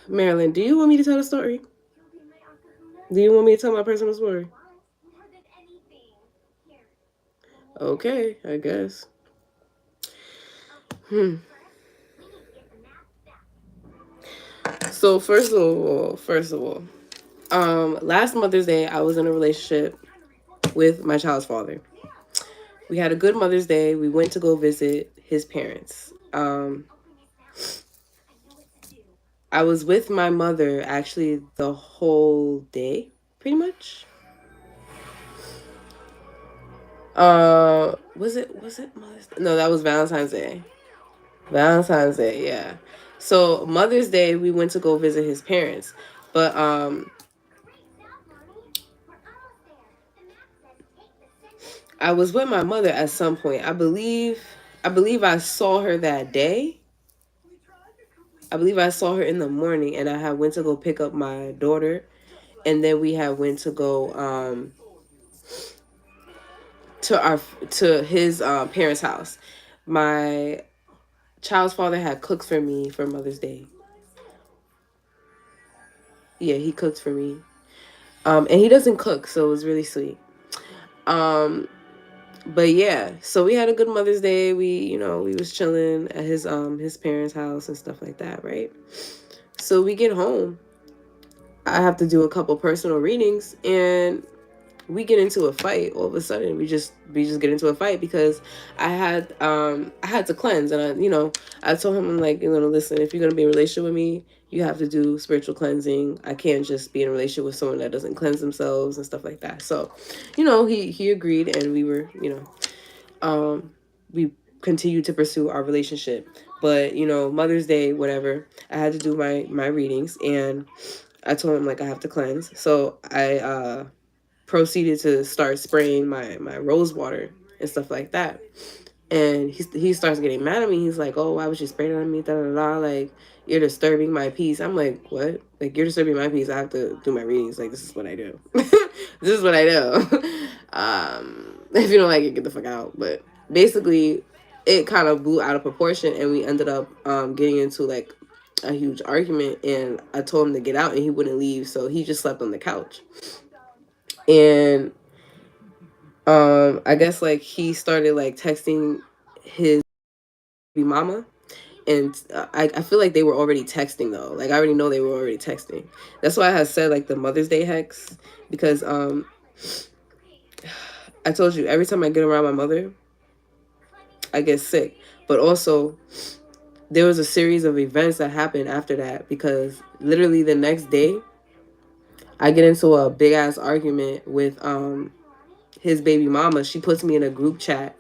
Marilyn, do you want me to tell the story? Do you want me to tell my personal story? Okay, I guess. So first of all, last Mother's Day I was in a relationship with my child's father. We had a good Mother's Day. We went to go visit his parents. I was with my mother actually the whole day, pretty much. Was it Mother's Day? No, that was Valentine's Day. Valentine's Day, yeah. So Mother's Day we went to go visit his parents. But I was with my mother at some point. I believe I saw her that day. I believe I saw her in the morning, and I had went to go pick up my daughter, and then we had went to go to his parents' house. My child's father had cooked for me for Mother's Day. Yeah, he cooked for me. And he doesn't cook, so it was really sweet. But yeah, so we had a good Mother's Day. We was chilling at his parents' house and stuff like that, right? So we get home. I have to do a couple personal readings, and we get into a fight. All of a sudden, we just get into a fight because I had to cleanse, and I told him, I'm like, listen, if you're gonna be in a relationship with me, you have to do spiritual cleansing. I can't just be in a relationship with someone that doesn't cleanse themselves and stuff like that. So, he agreed, and we were, we continued to pursue our relationship. But Mother's Day, whatever, I had to do my readings, and I told him, like, I have to cleanse. So I proceeded to start spraying my rose water and stuff like that. And he starts getting mad at me. He's like, oh, why would you spray it on me? Da, da, da. Like, you're disturbing my peace. I'm like, what? Like, you're disturbing my peace. I have to do my readings. Like, this is what I do. This is what I do. If you don't like it, get the fuck out. But basically, it kind of blew out of proportion, and we ended up getting into like a huge argument. And I told him to get out, and he wouldn't leave, so he just slept on the couch. And I guess like he started like texting his mama, and I feel like they were already texting though. Like I already know they were already texting. That's why I had said like the Mother's Day hex, because I told you every time I get around my mother, I get sick. But also there was a series of events that happened after that, because literally the next day I get into a big ass argument with his baby mama. She puts me in a group chat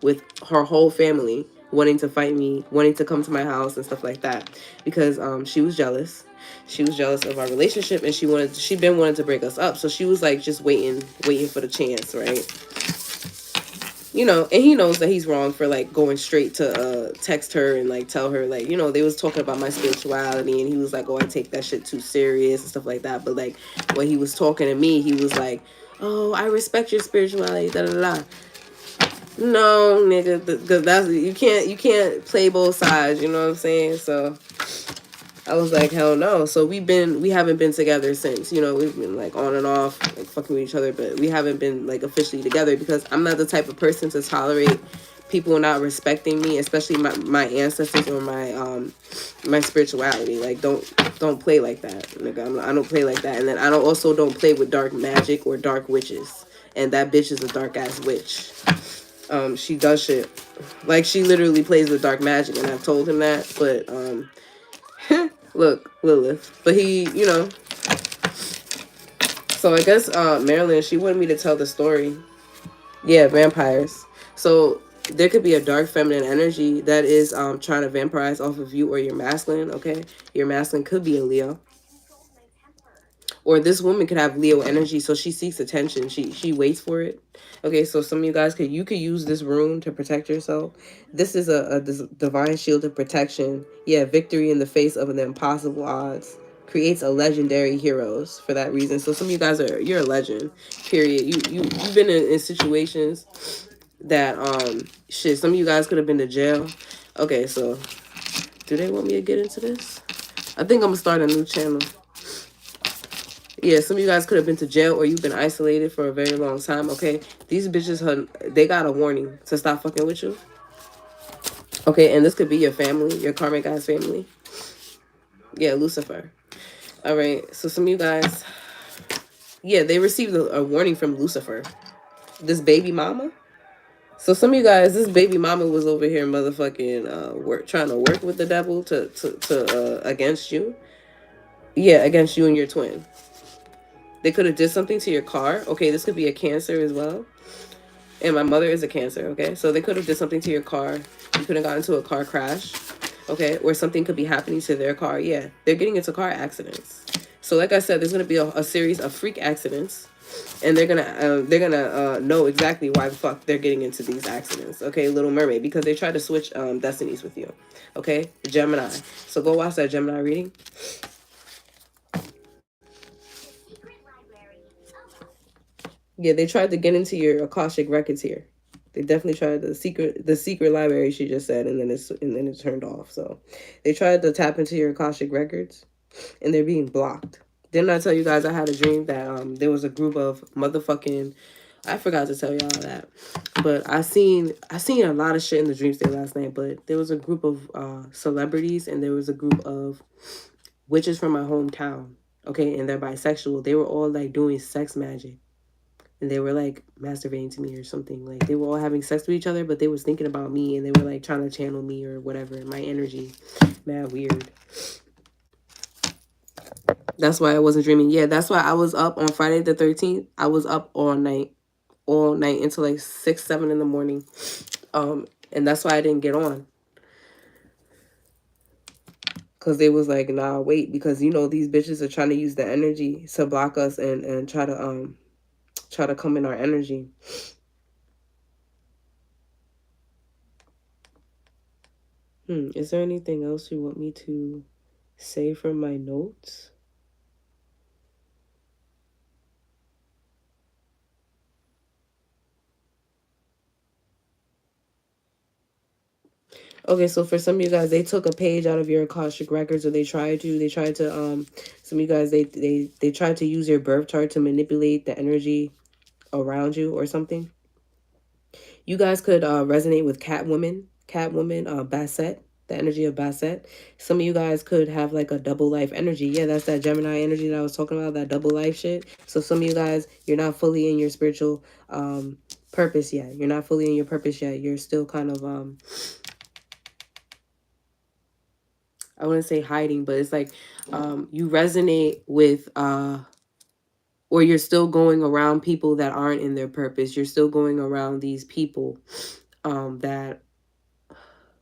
with her whole family, wanting to fight me, wanting to come to my house and stuff like that, because she was jealous. She was jealous of our relationship, and she'd been wanting to break us up. So she was like just waiting for the chance, right? You know, and he knows that he's wrong for like going straight to text her and like tell her, like, you know, they was talking about my spirituality, and he was like, oh, I take that shit too serious and stuff like that. But like when he was talking to me, he was like, oh, I respect your spirituality, da da da. No, nigga, because that's you can't play both sides. You know what I'm saying? So I was like, hell no. So we haven't been together since. You know, we've been like on and off, like fucking with each other, but we haven't been like officially together because I'm not the type of person to tolerate people not respecting me, especially my ancestors or my spirituality. Like don't play like that, nigga. I don't play like that, and then I don't play with dark magic or dark witches. And that bitch is a dark ass witch. She does shit like she literally plays with dark magic, and I've told him that, but look, Lilith. But he, you know. So I guess Marilyn, she wanted me to tell the story. Yeah, vampires. So there could be a dark feminine energy that is trying to vampirize off of you or your masculine. Okay, your masculine could be a Leo, or this woman could have Leo energy, so she seeks attention. She waits for it. Okay, so some of you guys could use this rune to protect yourself. This is a divine shield of protection. Yeah, victory in the face of an impossible odds. Creates a legendary heroes for that reason. So some of you guys you're a legend. Period. You've been in situations that shit. Some of you guys could have been to jail. Okay, so do they want me to get into this? I think I'm gonna start a new channel. Yeah, some of you guys could have been to jail or you've been isolated for a very long time, okay? These bitches, they got a warning to stop fucking with you. Okay, and this could be your family, your karmic guy's family. Yeah, Lucifer. All right, so some of you guys, yeah, they received a warning from Lucifer. This baby mama. So some of you guys, this baby mama was over here motherfucking trying to work with the devil to against you. Yeah, against you and your twin. They could have did something to your car. Okay, this could be a Cancer as well. And my mother is a Cancer, okay? So they could have did something to your car. You could have gotten into a car crash, okay? Or something could be happening to their car. Yeah, they're getting into car accidents. So like I said, there's going to be a series of freak accidents. And they're gonna know exactly why the fuck they're getting into these accidents, okay? Little Mermaid, because they tried to switch destinies with you, okay? Gemini. So go watch that Gemini reading. Yeah, they tried to get into your Akashic records here. They definitely tried the secret library, she just said, and then it turned off. So they tried to tap into your Akashic records, and they're being blocked. Didn't I tell you guys I had a dream that there was a group of motherfucking, I forgot to tell y'all that, but I seen a lot of shit in the dream state last night. But there was a group of celebrities, and there was a group of witches from my hometown. Okay, and they're bisexual. They were all like doing sex magic. And they were like masturbating to me or something. Like they were all having sex with each other, but they was thinking about me, and they were like trying to channel me or whatever, my energy. Mad weird. That's why I wasn't dreaming. Yeah, that's why I was up on Friday the 13th. I was up all night until like 6, 7 in the morning. And that's why I didn't get on. Because they was like, nah, wait, because you know these bitches are trying to use the energy to block us and try to come in our energy. Is there anything else you want me to say from my notes? Okay, so for some of you guys, they took a page out of your Akashic records, or they tried to some of you guys, they tried to use your birth chart to manipulate the energy around you or something. You guys could resonate with Catwoman, Bassett, the energy of Bassett. Some of you guys could have like a double life energy. Yeah, that's that Gemini energy that I was talking about, that double life shit. So some of you guys, you're not fully in your spiritual purpose yet. You're not fully in your purpose yet. You're still kind of I wouldn't say hiding, but it's like you resonate with or you're still going around people that aren't in their purpose. You're still going around these people that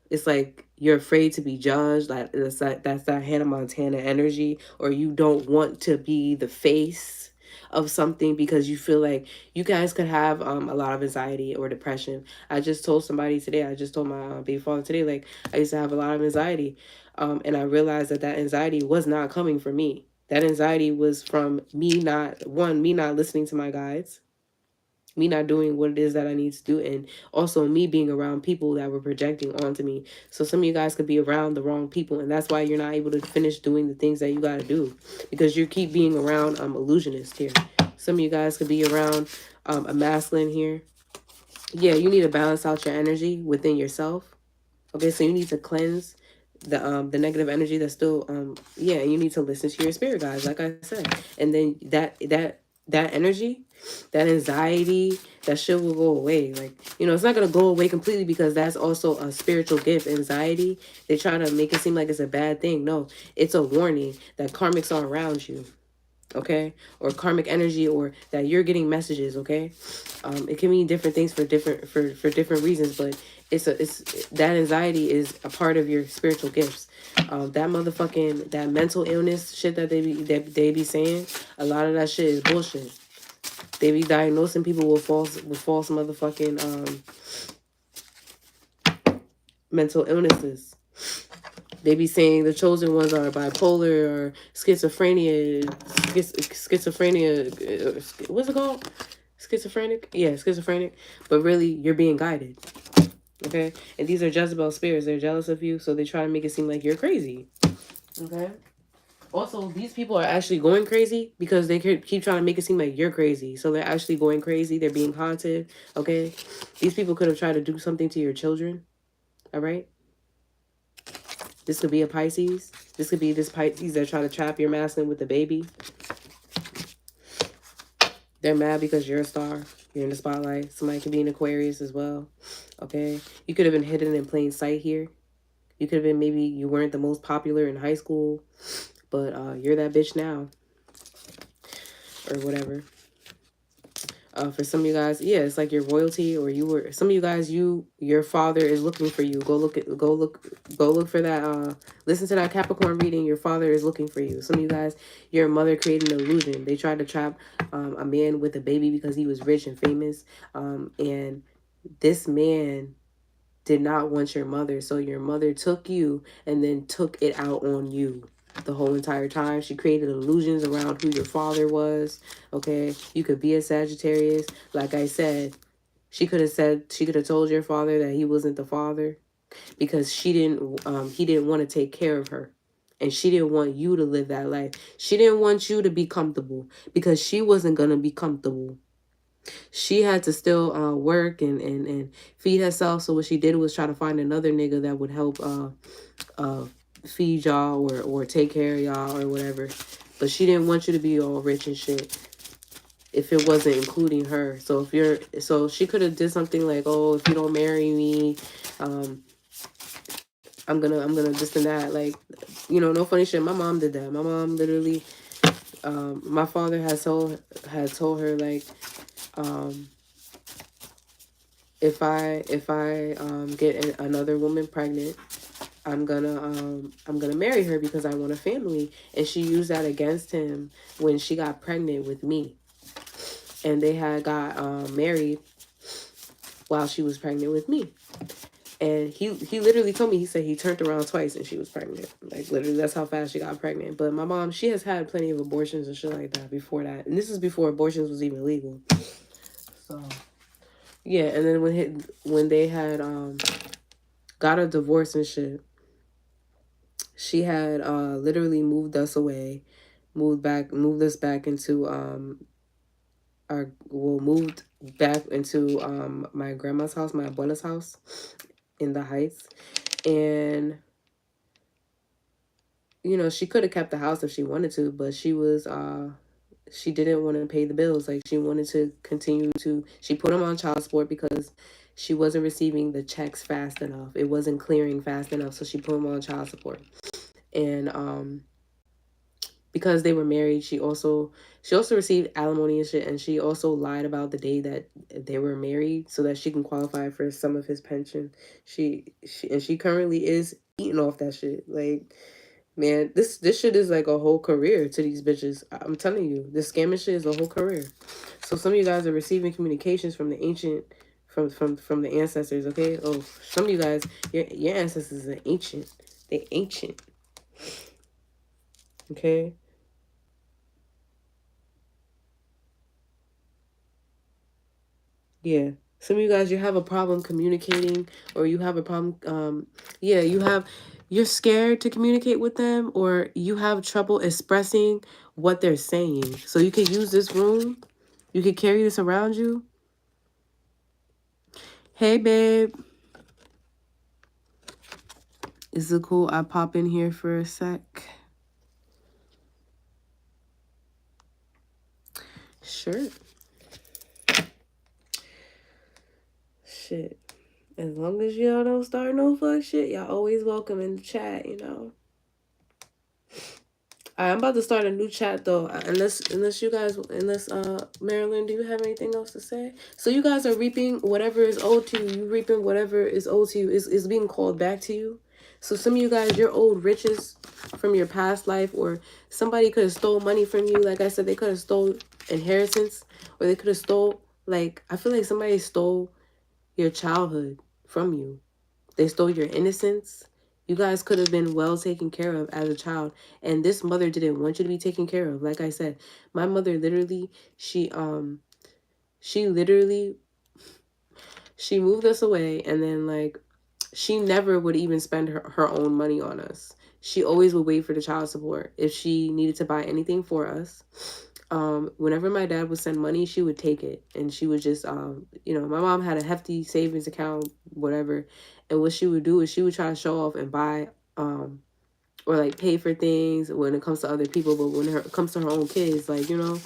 it's like you're afraid to be judged. Like that's that Hannah Montana energy, or you don't want to be the face of something because you feel like you guys could have a lot of anxiety or depression. I just told somebody today. I just told my baby father today. Like I used to have a lot of anxiety, and I realized that that anxiety was not coming from me. That anxiety was from me not listening to my guides, me not doing what it is that I need to do, and also me being around people that were projecting onto me. So some of you guys could be around the wrong people, and that's why you're not able to finish doing the things that you got to do, because you keep being around illusionists here. Some of you guys could be around a masculine here. Yeah, you need to balance out your energy within yourself. Okay, so you need to cleanse the negative energy that's still yeah, you need to listen to your spirit guides, like I said. And then that energy, that anxiety, that shit will go away. Like, you know, it's not gonna go away completely, because that's also a spiritual gift. Anxiety, they try to make it seem like it's a bad thing. No, it's a warning that karmics are around you. Okay, or karmic energy, or that you're getting messages. Okay, it can mean different things for different reasons, but it's that anxiety is a part of your spiritual gifts. That motherfucking, that mental illness shit that they be saying, a lot of that shit is bullshit. They be diagnosing people with false motherfucking mental illnesses. They be saying the chosen ones are bipolar or schizophrenia. Schizophrenia. What's it called? Schizophrenic? Yeah, schizophrenic. But really, you're being guided. Okay? And these are Jezebel spirits. They're jealous of you, so they try to make it seem like you're crazy. Okay? Also, these people are actually going crazy because they keep trying to make it seem like you're crazy. So they're actually going crazy. They're being haunted. Okay? These people could have tried to do something to your children. All right? This could be a Pisces. This could be this Pisces that try to trap your masculine with the baby. They're mad because you're a star. You're in the spotlight. Somebody could be an Aquarius as well. Okay? You could have been hidden in plain sight here. You could have been, maybe you weren't the most popular in high school, but you're that bitch now. Or whatever. For some of you guys, yeah, it's like your royalty, or you were, some of you guys, your father is looking for you. Go look for that. Listen to that Capricorn reading. Your father is looking for you. Some of you guys, your mother created an illusion. They tried to trap a man with a baby because he was rich and famous. And this man did not want your mother. So your mother took you and then took it out on you. The whole entire time she created illusions around who your father was. Okay, you could be a Sagittarius. Like I said, she could have told your father that he wasn't the father, because he didn't want to take care of her, and she didn't want you to live that life. She didn't want you to be comfortable, because she wasn't gonna be comfortable. She had to still work and feed herself. So what she did was try to find another nigga that would help feed y'all or take care of y'all or whatever. But she didn't want you to be all rich and shit if it wasn't including her. So she could have did something like, oh, if you don't marry me, I'm gonna this and that. Like, you know, no funny shit. My mom did that. My mom literally, my father had told her, like, if I get another woman pregnant, I'm gonna marry her because I want a family. And she used that against him when she got pregnant with me. And they had got married while she was pregnant with me. And he literally told me, he said he turned around twice and she was pregnant. Like, literally, that's how fast she got pregnant. But my mom, she has had plenty of abortions and shit like that before that. And this is before abortions was even legal. So, yeah. And then when they had got a divorce and shit, she had literally moved us away, moved us back into moved back into my grandma's house, my abuela's house in the Heights. And you know, she could have kept the house if she wanted to, but she didn't want to pay the bills. Like, she wanted to continue to, she put them on child support because she wasn't receiving the checks fast enough. It wasn't clearing fast enough, so she put them on child support. And because they were married, she also received alimony and shit, and she also lied about the day that they were married so that she can qualify for some of his pension. She currently is eating off that shit. Like, man, this shit is like a whole career to these bitches. I'm telling you, this scamming shit is a whole career. So some of you guys are receiving communications from the ancient, from the ancestors. Okay, oh, some of you guys, your ancestors are ancient. They ancient. Okay. Yeah. Some of you guys, you have a problem communicating, or you have a problem, yeah, you're scared to communicate with them, or you have trouble expressing what they're saying. So you could use this room. You could carry this around you. Hey, babe. Is it cool I pop in here for a sec? Sure. Shit. As long as y'all don't start no fuck shit, y'all always welcome in the chat, you know. I'm about to start a new chat though. Unless you guys, Marilyn, do you have anything else to say? So you guys are reaping whatever is owed to you. You reaping whatever is owed to you is being called back to you. So some of you guys, you're owed riches from your past life, or somebody could have stole money from you. Like I said, they could have stole inheritance, or they could have stole, like, I feel like somebody stole your childhood from you. They stole your innocence. You guys could have been well taken care of as a child, and this mother didn't want you to be taken care of. Like I said, my mother literally, she literally, she moved us away, and then, like, she never would even spend her own money on us. She always would wait for the child support. If she needed to buy anything for us, whenever my dad would send money, she would take it, and she would just, you know, my mom had a hefty savings account, whatever, and what she would do is she would try to show off and buy, or like pay for things when it comes to other people, but when it comes to her own kids, like, you know,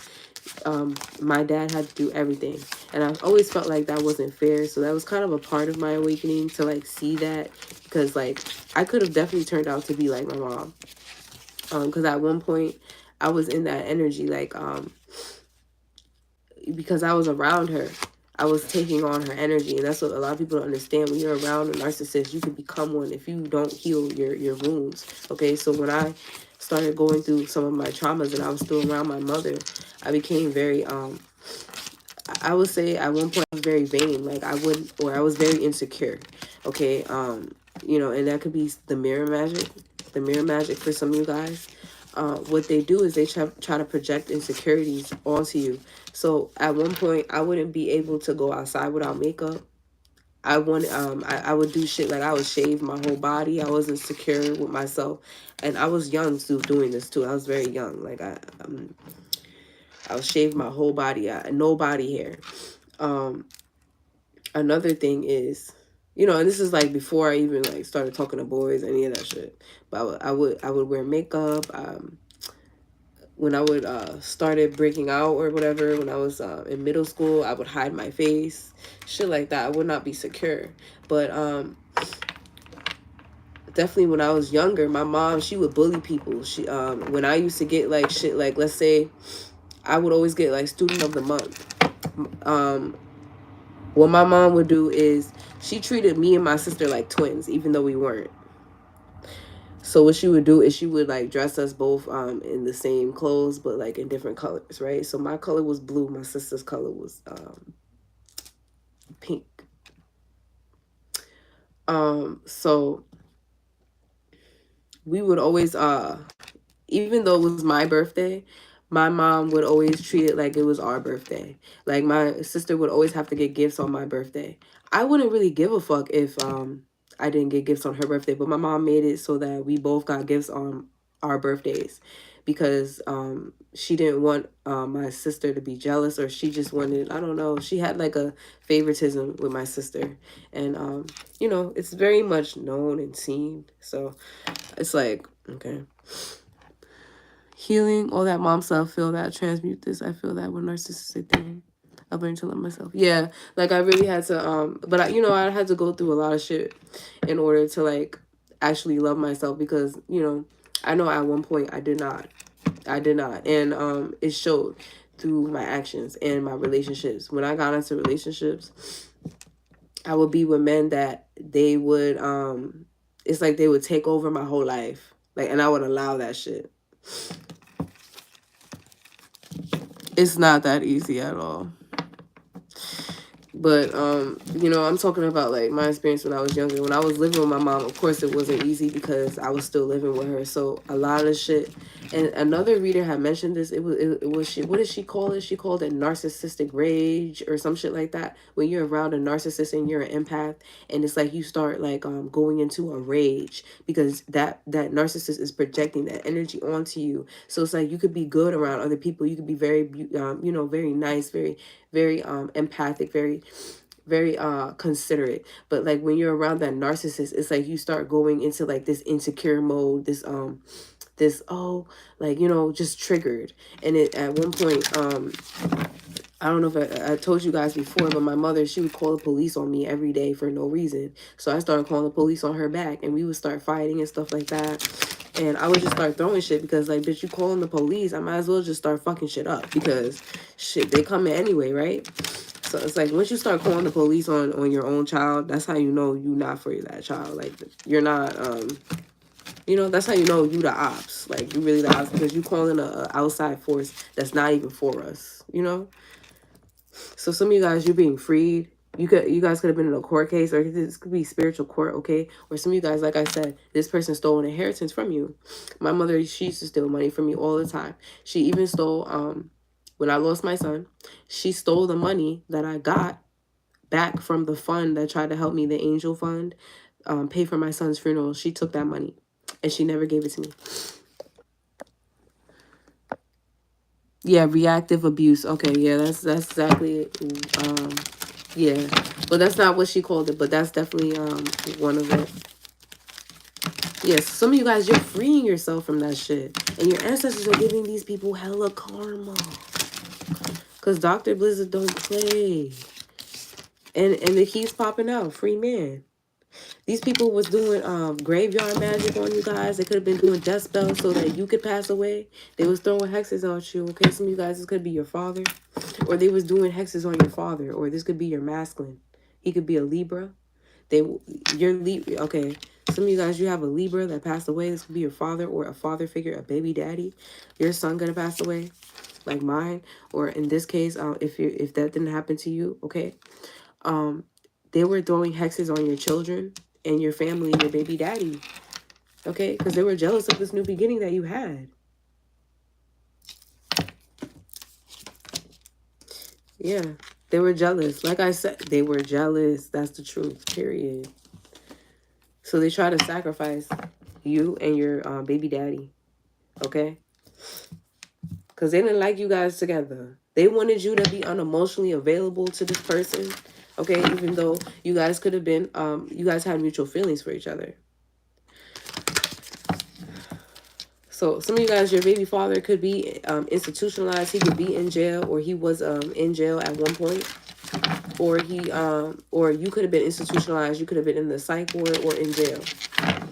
my dad had to do everything, and I always felt like that wasn't fair. So that was kind of a part of my awakening, to like see that, because like I could have definitely turned out to be like my mom, because at one point I was in that energy, like, because I was around her, I was taking on her energy, and that's what a lot of people don't understand. When you're around a narcissist, you can become one if you don't heal your wounds. Okay, so when I started going through some of my traumas and I was still around my mother, I became very, I would say at one point I was very vain. Like I was very insecure. Okay, you know, and that could be the mirror magic. The mirror magic for some of you guys. What they do is they try to project insecurities onto you. So at one point, I wouldn't be able to go outside without makeup. I would do shit like I would shave my whole body. I wasn't secure with myself, and I was young too doing this too. I was very young. Like I was shaving my whole body, no body hair. Another thing is, you know, and this is like before I even like started talking to boys, any of that shit. But I would wear makeup. When I would started breaking out or whatever, when I was in middle school, I would hide my face, shit like that. I would not be secure. But definitely when I was younger, my mom, she would bully people. She when I used to get like shit, like let's say I would always get like student of the month. What my mom would do is she treated me and my sister like twins, even though we weren't. So what she would do is she would like dress us both in the same clothes, but like in different colors, right? So my color was blue, my sister's color was pink. So we would always even though it was my birthday, my mom would always treat it like it was our birthday. Like my sister would always have to get gifts on my birthday. I wouldn't really give a fuck if I didn't get gifts on her birthday, but my mom made it so that we both got gifts on our birthdays, because she didn't want my sister to be jealous, or she just wanted, I don't know, she had like a favoritism with my sister. And you know, it's very much known and seen. So it's like, okay. Healing, all that mom stuff, feel that, transmute this. I feel that with narcissistic thing. I've learned to love myself. Yeah, like I really had to, but I, you know, I had to go through a lot of shit in order to like actually love myself, because, you know, I know at one point I did not. I did not. And it showed through my actions and my relationships. When I got into relationships, I would be with men that they would it's like they would take over my whole life. Like, and I would allow that shit. It's not that easy at all. But you know, I'm talking about like my experience when I was younger. When I was living with my mom, of course it wasn't easy because I was still living with her. So a lot of shit. And another reader had mentioned this. It was she. What did she call it? She called it narcissistic rage or some shit like that. When you're around a narcissist and you're an empath, and it's like you start like going into a rage because that narcissist is projecting that energy onto you. So it's like you could be good around other people. You could be very you know, very nice, very empathic, very considerate. But like when you're around that narcissist, it's like you start going into like this insecure mode, this oh, like, you know, just triggered. And it at one point, I don't know if I told you guys before, but my mother, she would call the police on me every day for no reason. So I started calling the police on her back, and we would start fighting and stuff like that. And I would just start throwing shit because, like, bitch, you calling the police, I might as well just start fucking shit up because, shit, they coming anyway, right? So it's like, once you start calling the police on your own child, that's how you know you not for that child. Like, you're not, you know, that's how you know you the ops. Like, you really the ops because you calling a outside force that's not even for us, you know? So some of you guys, you're being freed. You guys could have been in a court case, or this could be spiritual court, okay? Or some of you guys, like I said, this person stole an inheritance from you. My mother, she used to steal money from me all the time. She even stole, when I lost my son, she stole the money that I got back from the fund that tried to help me, the angel fund, pay for my son's funeral. She took that money, and she never gave it to me. Yeah, reactive abuse. Okay, yeah, that's exactly it. Yeah, but that's not what she called it, but that's definitely one of it. Yes, some of you guys, you're freeing yourself from that shit, and your ancestors are giving these people hella karma, because Dr. Blizzard don't play, and it keeps popping out. Free man. These people was doing graveyard magic on you guys. They could have been doing death spells so that you could pass away. They was throwing hexes at you. Okay, some of you guys, this could be your father. Or they was doing hexes on your father. Or this could be your masculine. He could be a Libra. Okay, some of you guys, you have a Libra that passed away. This could be your father or a father figure, a baby daddy. Your son gonna pass away, like mine. Or in this case, if that didn't happen to you, okay. They were throwing hexes on your children and your family and your baby daddy, okay? Because they were jealous of this new beginning that you had. Yeah, they were jealous. Like I said, they were jealous. That's the truth, period. So they try to sacrifice you and your baby daddy, okay? Because they didn't like you guys together. They wanted you to be unemotionally available to this person, okay? Even though you guys could have been, you guys had mutual feelings for each other. So some of you guys, your baby father could be institutionalized. He could be in jail, or he was in jail at one point, or or you could have been institutionalized. You could have been in the psych ward or in jail.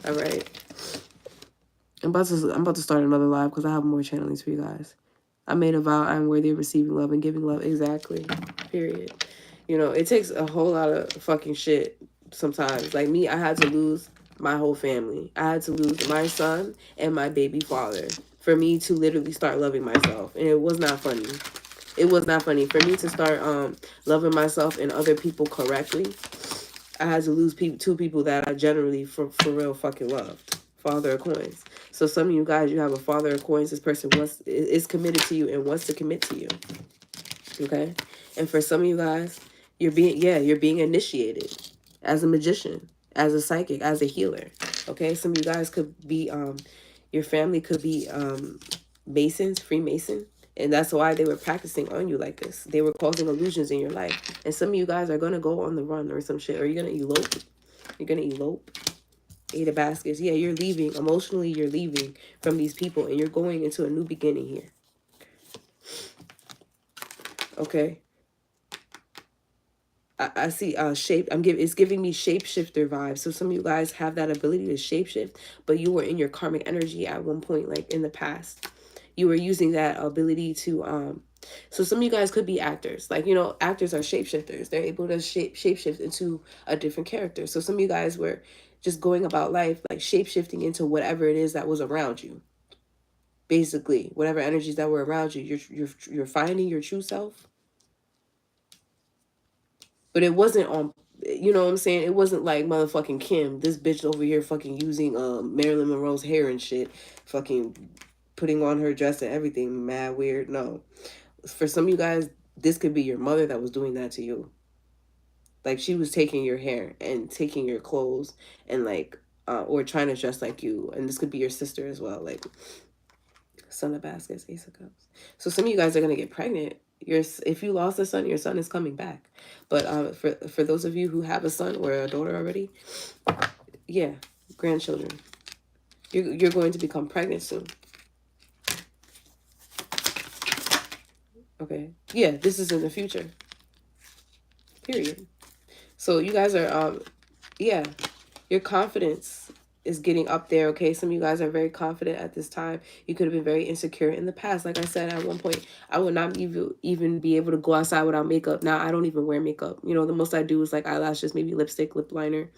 All right. I'm about to start another live because I have more channelings for you guys. I made a vow I'm worthy of receiving love and giving love. Exactly. Period. You know, it takes a whole lot of fucking shit sometimes. Like me, I had to lose my whole family. I had to lose my son and my baby father for me to literally start loving myself. And it was not funny. It was not funny. For me to start loving myself and other people correctly, I had to lose two people that I generally for real fucking loved. Father of coins. So some of you guys, you have a father of coins. This person is committed to you and wants to commit to you. Okay? And for some of you guys, you're being initiated as a magician, as a psychic, as a healer. Okay? Some of you guys could be your family could be Masons, Freemason, and that's why they were practicing on you like this. They were causing illusions in your life. And some of you guys are gonna go on the run or some shit, or you're gonna elope. You're gonna elope. 8 of baskets. Yeah, you're leaving. Emotionally, you're leaving from these people, and you're going into a new beginning here. Okay. I see shape. It's giving me shapeshifter vibes. So some of you guys have that ability to shapeshift, but you were in your karmic energy at one point, like in the past. you were using that ability to so some of you guys could be actors. Like, you know, actors are shapeshifters. They're able to shapeshift into a different character. So some of you guys were just going about life like shapeshifting into whatever it is that was around you. Basically, whatever energies that were around you, you're finding your true self. But it wasn't on, you know what I'm saying? It wasn't like motherfucking Kim, this bitch over here fucking using Marilyn Monroe's hair and shit, fucking putting on her dress and everything, mad weird. No. For some of you guys, this could be your mother that was doing that to you. Like, she was taking your hair and taking your clothes and like or trying to dress like you. And this could be your sister as well. Like, Son of Baskets, Ace of Cups. So some of you guys are gonna get pregnant. If you lost a son, your son is coming back. But for those of you who have a son or a daughter already, yeah, grandchildren, you're going to become pregnant soon. Okay, yeah, this is in the future. Period. So you guys are yeah, your confidence is getting up there. Okay, some of you guys are very confident at this time. You could have been very insecure in the past. Like I said, at one point I would not even be able to go outside without makeup. Now I don't even wear makeup. You know, the most I do is like eyelashes, maybe lipstick, lip liner,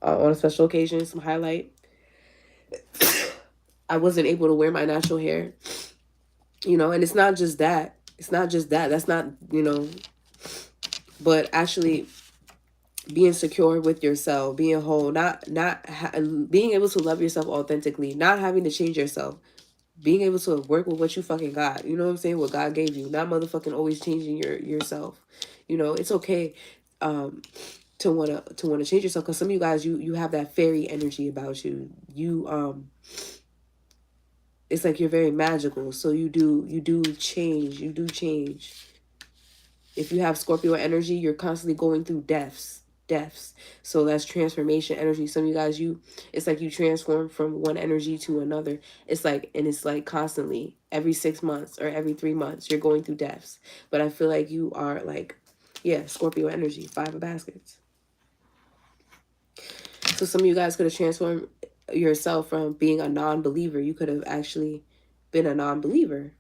on a special occasion, some highlight. I wasn't able to wear my natural hair, you know. And it's not just that, that's not, you know, but actually being secure with yourself, being whole, being able to love yourself authentically, not having to change yourself, being able to work with what you fucking got. You know what I'm saying? What God gave you, not motherfucking always changing yourself. You know, it's okay to wanna change yourself, because some of you guys, you have that fairy energy about you. It's like you're very magical, so you do change. If you have Scorpio energy, you're constantly going through deaths. So that's transformation energy. Some of you guys, it's like you transform from one energy to another. It's like constantly, every 6 months or every 3 months, you're going through deaths. But I feel like you are like, yeah, Scorpio energy, 5 of baskets. So some of you guys could have transformed yourself from being a non-believer. You could have actually been a non-believer.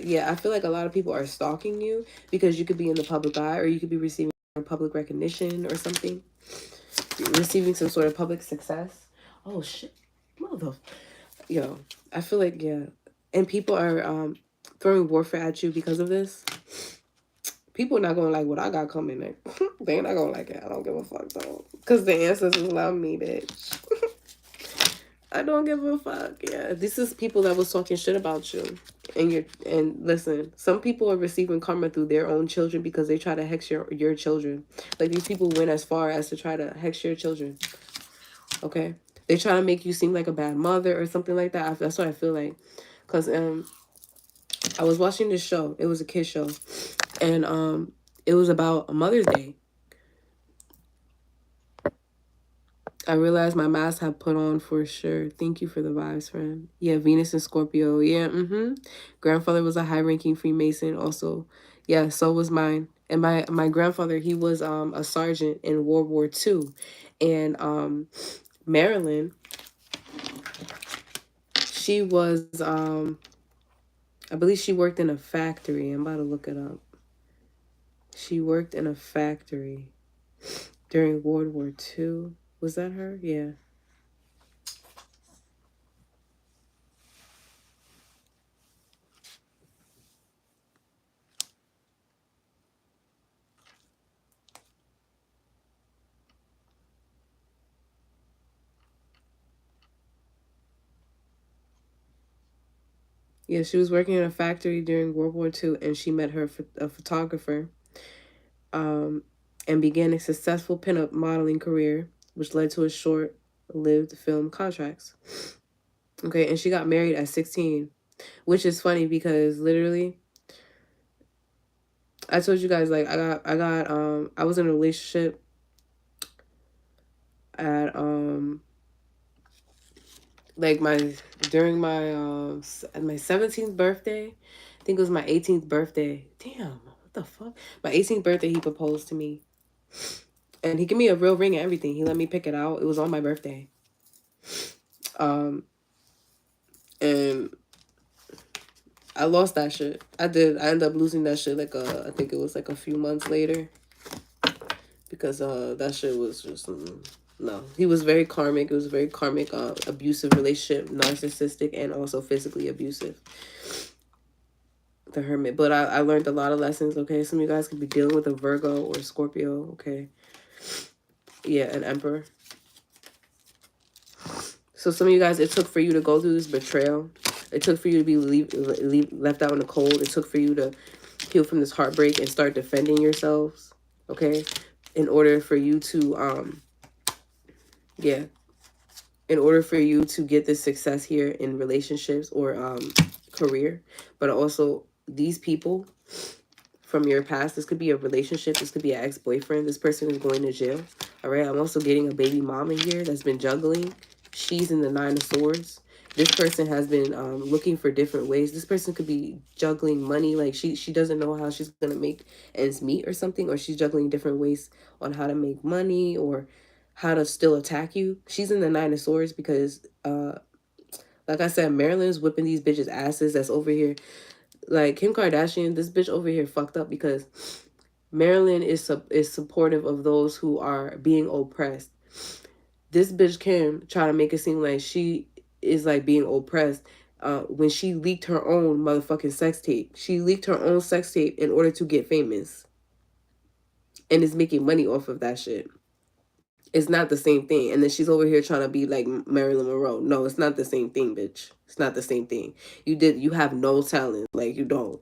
Yeah, I feel like a lot of people are stalking you because you could be in the public eye, or you could be receiving public recognition or something, receiving some sort of public success. Oh shit, mother, yo, I feel like, yeah, and people are throwing warfare at you because of this. People are not gonna like what I got coming in. They ain't not gonna like it. I don't give a fuck though, because the ancestors love me, bitch. I don't give a fuck. Yeah, this is people that was talking shit about you. And listen, some people are receiving karma through their own children because they try to hex your children. Like, these people went as far as to try to hex your children. Okay, they try to make you seem like a bad mother or something like that. That's what I feel like. Because I was watching this show. It was a kid show, and it was about a Mother's Day. I realized my mask had put on for sure. Thank you for the vibes, friend. Yeah, Venus and Scorpio. Yeah, Grandfather was a high-ranking Freemason also. Yeah, so was mine. And my grandfather, he was a sergeant in World War II. And Marilyn, she was I believe she worked in a factory. I'm about to look it up. She worked in a factory during World War II. Was that her? Yeah. Yeah, she was working in a factory during World War II, and she met a photographer, and began a successful pinup modeling career, which led to a short-lived film contracts. Okay, and she got married at 16, which is funny because literally, I told you guys, like, I was in a relationship at like during my 17th birthday. I think it was my 18th birthday. Damn, what the fuck? My 18th birthday, he proposed to me. And he gave me a real ring and everything. He let me pick it out. It was on my birthday. And I lost that shit. I did. I ended up losing that shit like I think it was like a few months later. Because that shit was just no. He was very karmic. It was a very karmic abusive relationship, narcissistic and also physically abusive. The Hermit. But I learned a lot of lessons, okay? Some of you guys could be dealing with a Virgo or Scorpio, okay? Yeah, an Emperor. So some of you guys, it took for you to go through this betrayal. It took for you to be left out in the cold. It took for you to heal from this heartbreak and start defending yourselves, okay? In order for you to, yeah, in order for you to get this success here in relationships or career. But also, these people from your past, this could be a relationship, this could be an ex-boyfriend, this person is going to jail, all right? I'm also getting a baby mama here that's been juggling. She's in the 9 of Swords. This person has been looking for different ways. This person could be juggling money, like she doesn't know how she's gonna make ends meet or something, or she's juggling different ways on how to make money or how to still attack you. She's in the 9 of Swords because like I said, Marilyn's whipping these bitches asses that's over here. Like Kim Kardashian, this bitch over here fucked up because Marilyn is supportive of those who are being oppressed. This bitch Kim trying to make it seem like she is like being oppressed when she leaked her own motherfucking sex tape. She leaked her own sex tape in order to get famous and is making money off of that shit. It's not the same thing. And then she's over here trying to be like Marilyn Monroe. No, it's not the same thing, bitch. It's not the same thing. You have no talent. Like you don't.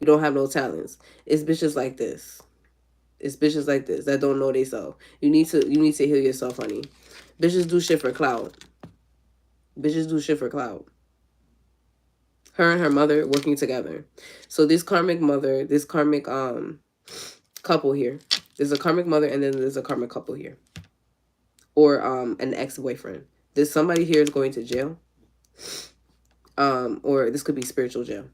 You don't have no talents. It's bitches like this. It's bitches like this that don't know they self. You need to heal yourself, honey. Bitches do shit for clout. Bitches do shit for clout. Her and her mother working together. So this karmic mother, this karmic couple here. There's a karmic mother and then there's a karmic couple here. Or an ex-boyfriend. There's somebody here is going to jail. Or this could be spiritual jail.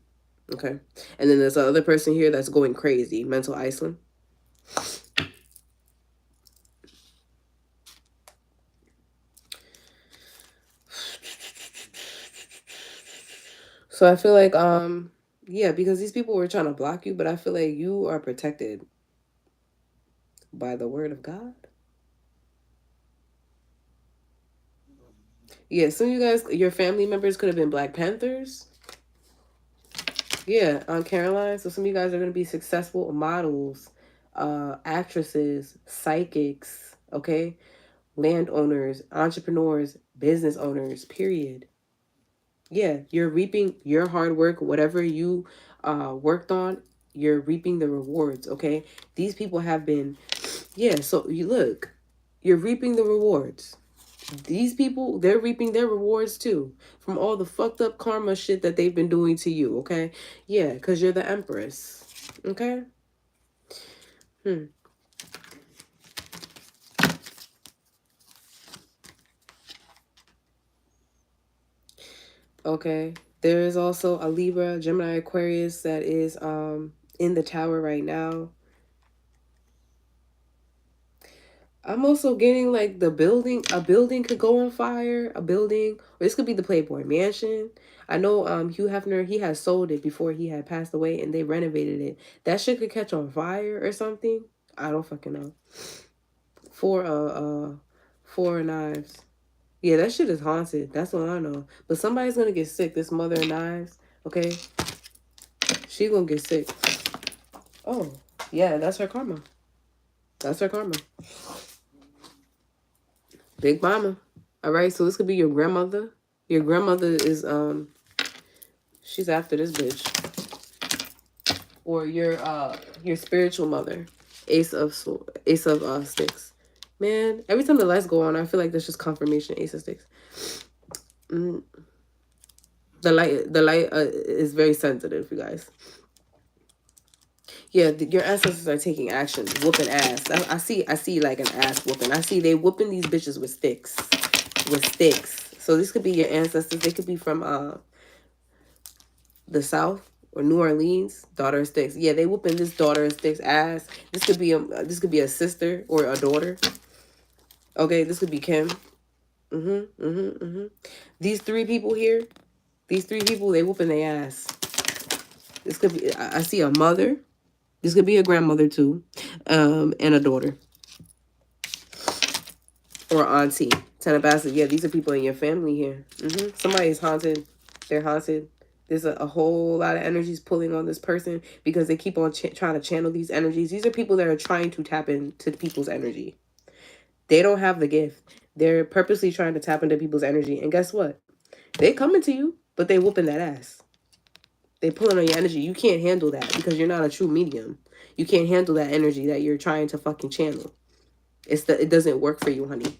Okay. And then there's another person here that's going crazy. Mental Iceland. So I feel like, yeah, because these people were trying to block you, but I feel like you are protected by the word of God. Yeah, some of you guys, your family members could have been Black Panthers. Yeah, on Caroline. So some of you guys are going to be successful models, actresses, psychics, okay? Landowners, entrepreneurs, business owners, period. Yeah, you're reaping your hard work, whatever you worked on, you're reaping the rewards, okay? These people have been, yeah, so you look, you're reaping the rewards. These people, they're reaping their rewards too from all the fucked up karma shit that they've been doing to you, okay? Yeah, because you're the Empress, okay? Okay. There is also a Libra, Gemini, Aquarius that is in the tower right now. I'm also getting like a building could go on fire, a building, or this could be the Playboy Mansion. I know Hugh Hefner, he had sold it before he had passed away and they renovated it. That shit could catch on fire or something. I don't fucking know. Four of knives. Yeah, that shit is haunted. That's what I know. But somebody's gonna get sick. This mother of knives, okay? She gonna get sick. Oh, yeah, that's her karma. That's her karma. Big mama. All right, so this could be your grandmother. Your grandmother is she's after this bitch. Or your spiritual mother. Ace of sticks. Man, every time the lights go on, I feel like there's just confirmation. Ace of sticks. The light is very sensitive, you guys. Yeah, your ancestors are taking action, whooping ass. I see like an ass whooping. I see they whooping these bitches with sticks. So this could be your ancestors. They could be from the South or New Orleans. Daughter of sticks. Yeah, they whooping this daughter of sticks ass. This could be a sister or a daughter. Okay, this could be Kim. These three people here, These 3 people, they whooping their ass. This could be, I see a mother. This could be a grandmother too. And a daughter. Or auntie. Ten of Bastards. Yeah, these are people in your family here. Somebody's haunted. They're haunted. There's a whole lot of energies pulling on this person because they keep on trying to channel these energies. These are people that are trying to tap into people's energy. They don't have the gift. They're purposely trying to tap into people's energy. And guess what? They coming to you, but they whooping that ass. They pulling on your energy. You can't handle that because you're not a true medium. You can't handle that energy that you're trying to fucking channel. It doesn't work for you, honey.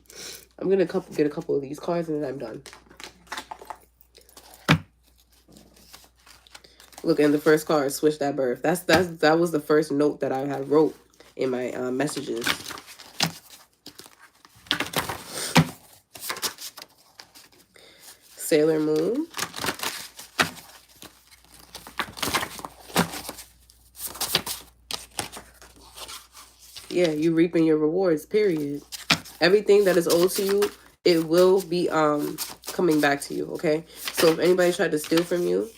I'm gonna get a couple of these cards and then I'm done. Look, in the first card, switch that birth. That was the first note that I had wrote in my messages. Sailor Moon. Yeah, you reaping your rewards, period. Everything that is owed to you, it will be coming back to you, okay? So if anybody tried to steal from you,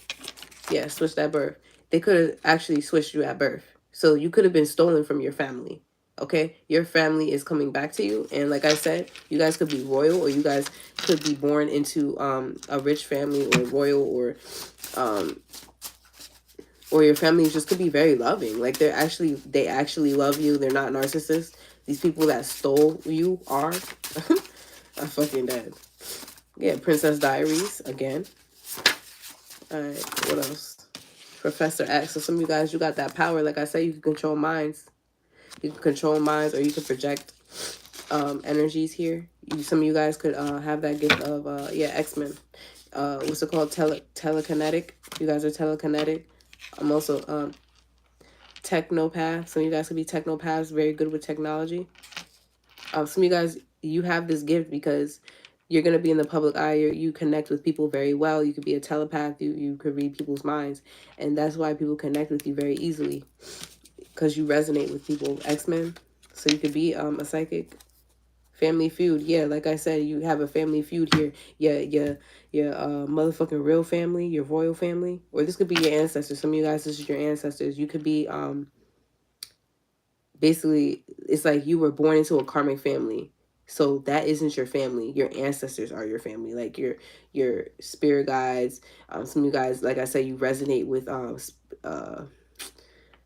yeah, switch that birth. They could have actually switched you at birth. So you could have been stolen from your family, okay? Your family is coming back to you. And like I said, you guys could be royal or you guys could be born into a rich family or royal or your family just could be very loving. Like they actually love you. They're not narcissists. These people that stole you are. I'm fucking dead. Yeah, Princess Diaries again. All right, what else? Professor X. So some of you guys, you got that power. Like I said, you can control minds. You can control minds, or you can project energies here. Some of you guys could have that gift of yeah, X-Men. What's it called? Telekinetic. You guys are telekinetic. I'm also technopath. Some of you guys could be technopaths, very good with technology. Some of you guys, you have this gift because you're going to be in the public eye. You connect with people very well. You could be a telepath. You could read people's minds. And that's why people connect with you very easily, because you resonate with people. X-Men. So you could be a psychic. Family feud. Yeah, like I said, you have a family feud here. Your motherfucking real family, your royal family. Or this could be your ancestors. Some of you guys, this is your ancestors. You could be basically, it's like you were born into a karmic family. So that isn't your family. Your ancestors are your family. Like your spirit guides. Some of you guys, like I said, you resonate with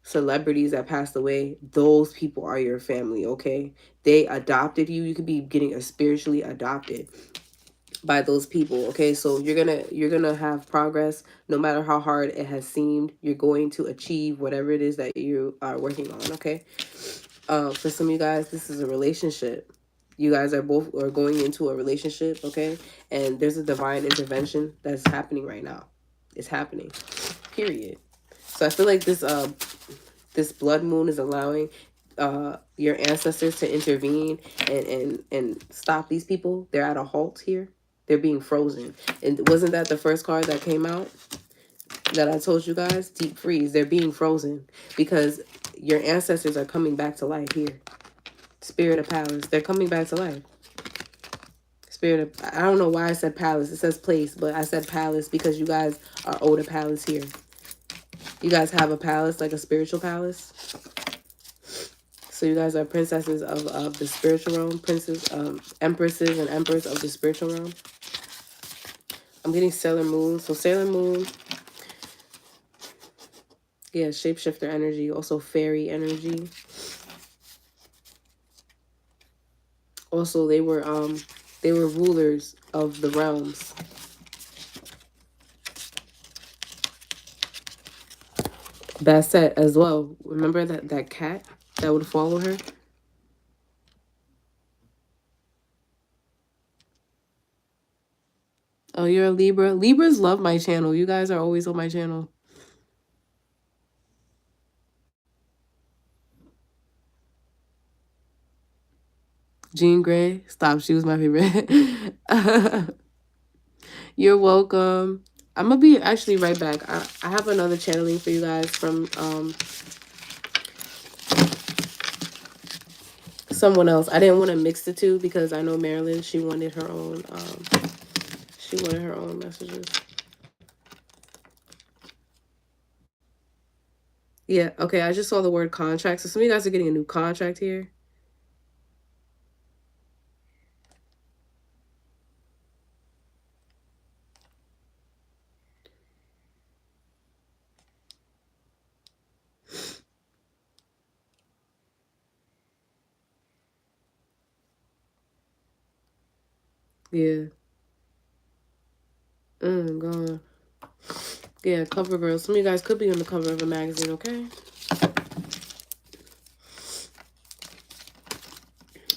celebrities that passed away. Those people are your family, okay? They adopted you. You could be getting a spiritually adopted by those people, okay? So you're gonna have progress no matter how hard it has seemed. You're going to achieve whatever it is that you are working on, okay? For some of you guys, this is a relationship. You guys are both going into a relationship, okay? And there's a divine intervention that's happening right now. It's happening, period. So I feel like this blood moon is allowing your ancestors to intervene and stop these people. They're at a halt here. They're being frozen. And wasn't that the first card that came out that I told you guys? Deep freeze. They're being frozen because your ancestors are coming back to life here. Spirit of palace. They're coming back to life. Spirit of, I don't know why I said palace. It says place, but I said palace because you guys are owed a palace here. You guys have a palace, like a spiritual palace. So you guys are princesses of the spiritual realm, empresses and emperors of the spiritual realm. I'm getting Sailor Moon. So Sailor Moon, yeah, shapeshifter energy, also fairy energy. Also, they were rulers of the realms. Basset as well. Remember that cat that would follow her? Oh, you're a Libra. Libras love my channel. You guys are always on my channel. Jean Grey. Stop. She was my favorite. You're welcome. I'm going to be actually right back. I have another channeling for you guys from someone else. I didn't want to mix the two because I know Marilyn, she wanted her own messages. Yeah, okay, I just saw the word contract. So some of you guys are getting a new contract here. Yeah. Gone. Yeah, COVERGIRL. Some of you guys could be on the cover of a magazine, okay?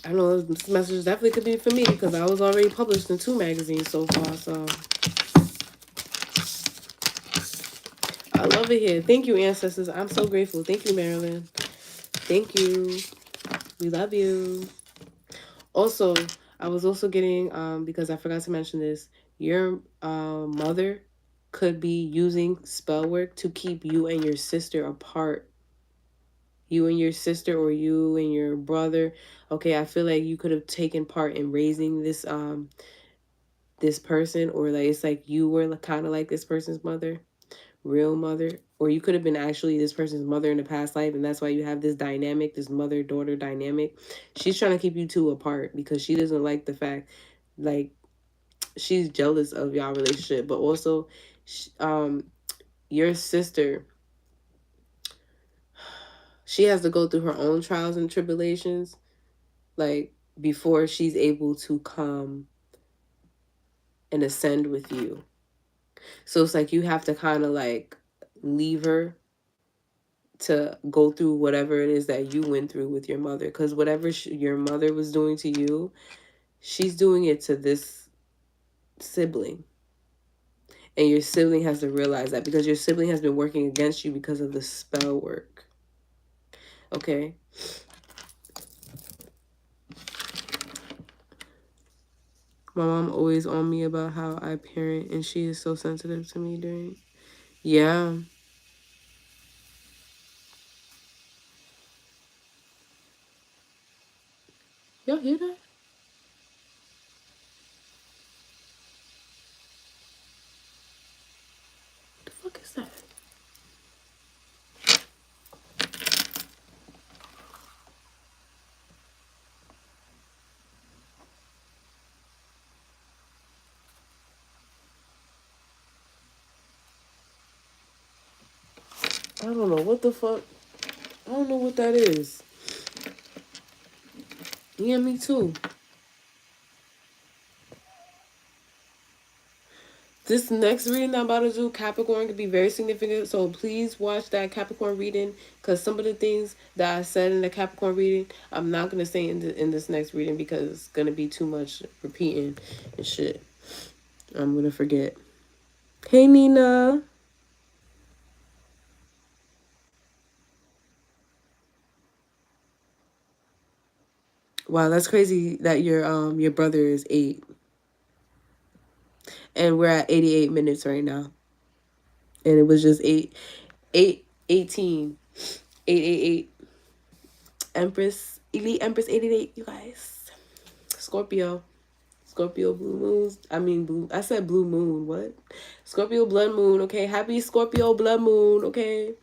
I know this message definitely could be for me because I was already published in 2 magazines so far, so I love it here. Thank you, ancestors. I'm so grateful. Thank you, Marilyn. Thank you. We love you. Also, I was also getting, because I forgot to mention this, your mother could be using spell work to keep you and your sister apart. You and your sister or you and your brother. Okay, I feel like you could have taken part in raising this person, or like it's like you were kind of like this person's mother, real mother, or you could have been actually this person's mother in the past life, and that's why you have this dynamic, this mother-daughter dynamic. She's trying to keep you two apart because she doesn't like the fact, like, she's jealous of y'all relationship, but also your sister, she has to go through her own trials and tribulations, like, before she's able to come and ascend with you. So it's like you have to kind of like leave her to go through whatever it is that you went through with your mother, because whatever your mother was doing to you, she's doing it to this sibling, and your sibling has to realize that because your sibling has been working against you because of the spell work. Okay, my mom always on me about how I parent, and she is so sensitive to me during, yeah. Y'all hear that? What the fuck is that? I don't know what the fuck. I don't know what that is. Yeah, me too. This next reading I'm about to do, Capricorn, could be very significant. So please watch that Capricorn reading, because some of the things that I said in the Capricorn reading, I'm not going to say in this next reading because it's going to be too much repeating and shit. I'm going to forget. Hey, Nina. Wow, that's crazy that your brother is 8. And we're at 88 minutes right now. And it was just 18. 888. Empress, Elite Empress 888, you guys. Scorpio. Scorpio blue moons. I mean, blue. I said blue moon. What? Scorpio blood moon. Okay. Happy Scorpio blood moon. Okay.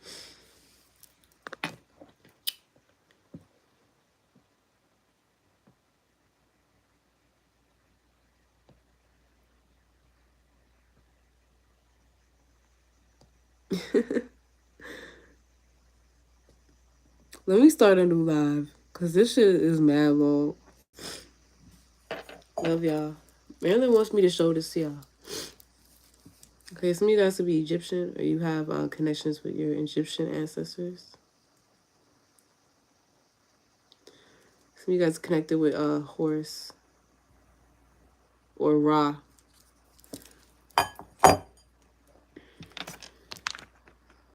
Let me start a new live, because this shit is mad long. Love y'all. Marilyn wants me to show this to y'all. Okay, some of you guys could be Egyptian, or you have connections with your Egyptian ancestors. Some of you guys connected with Horus or Ra.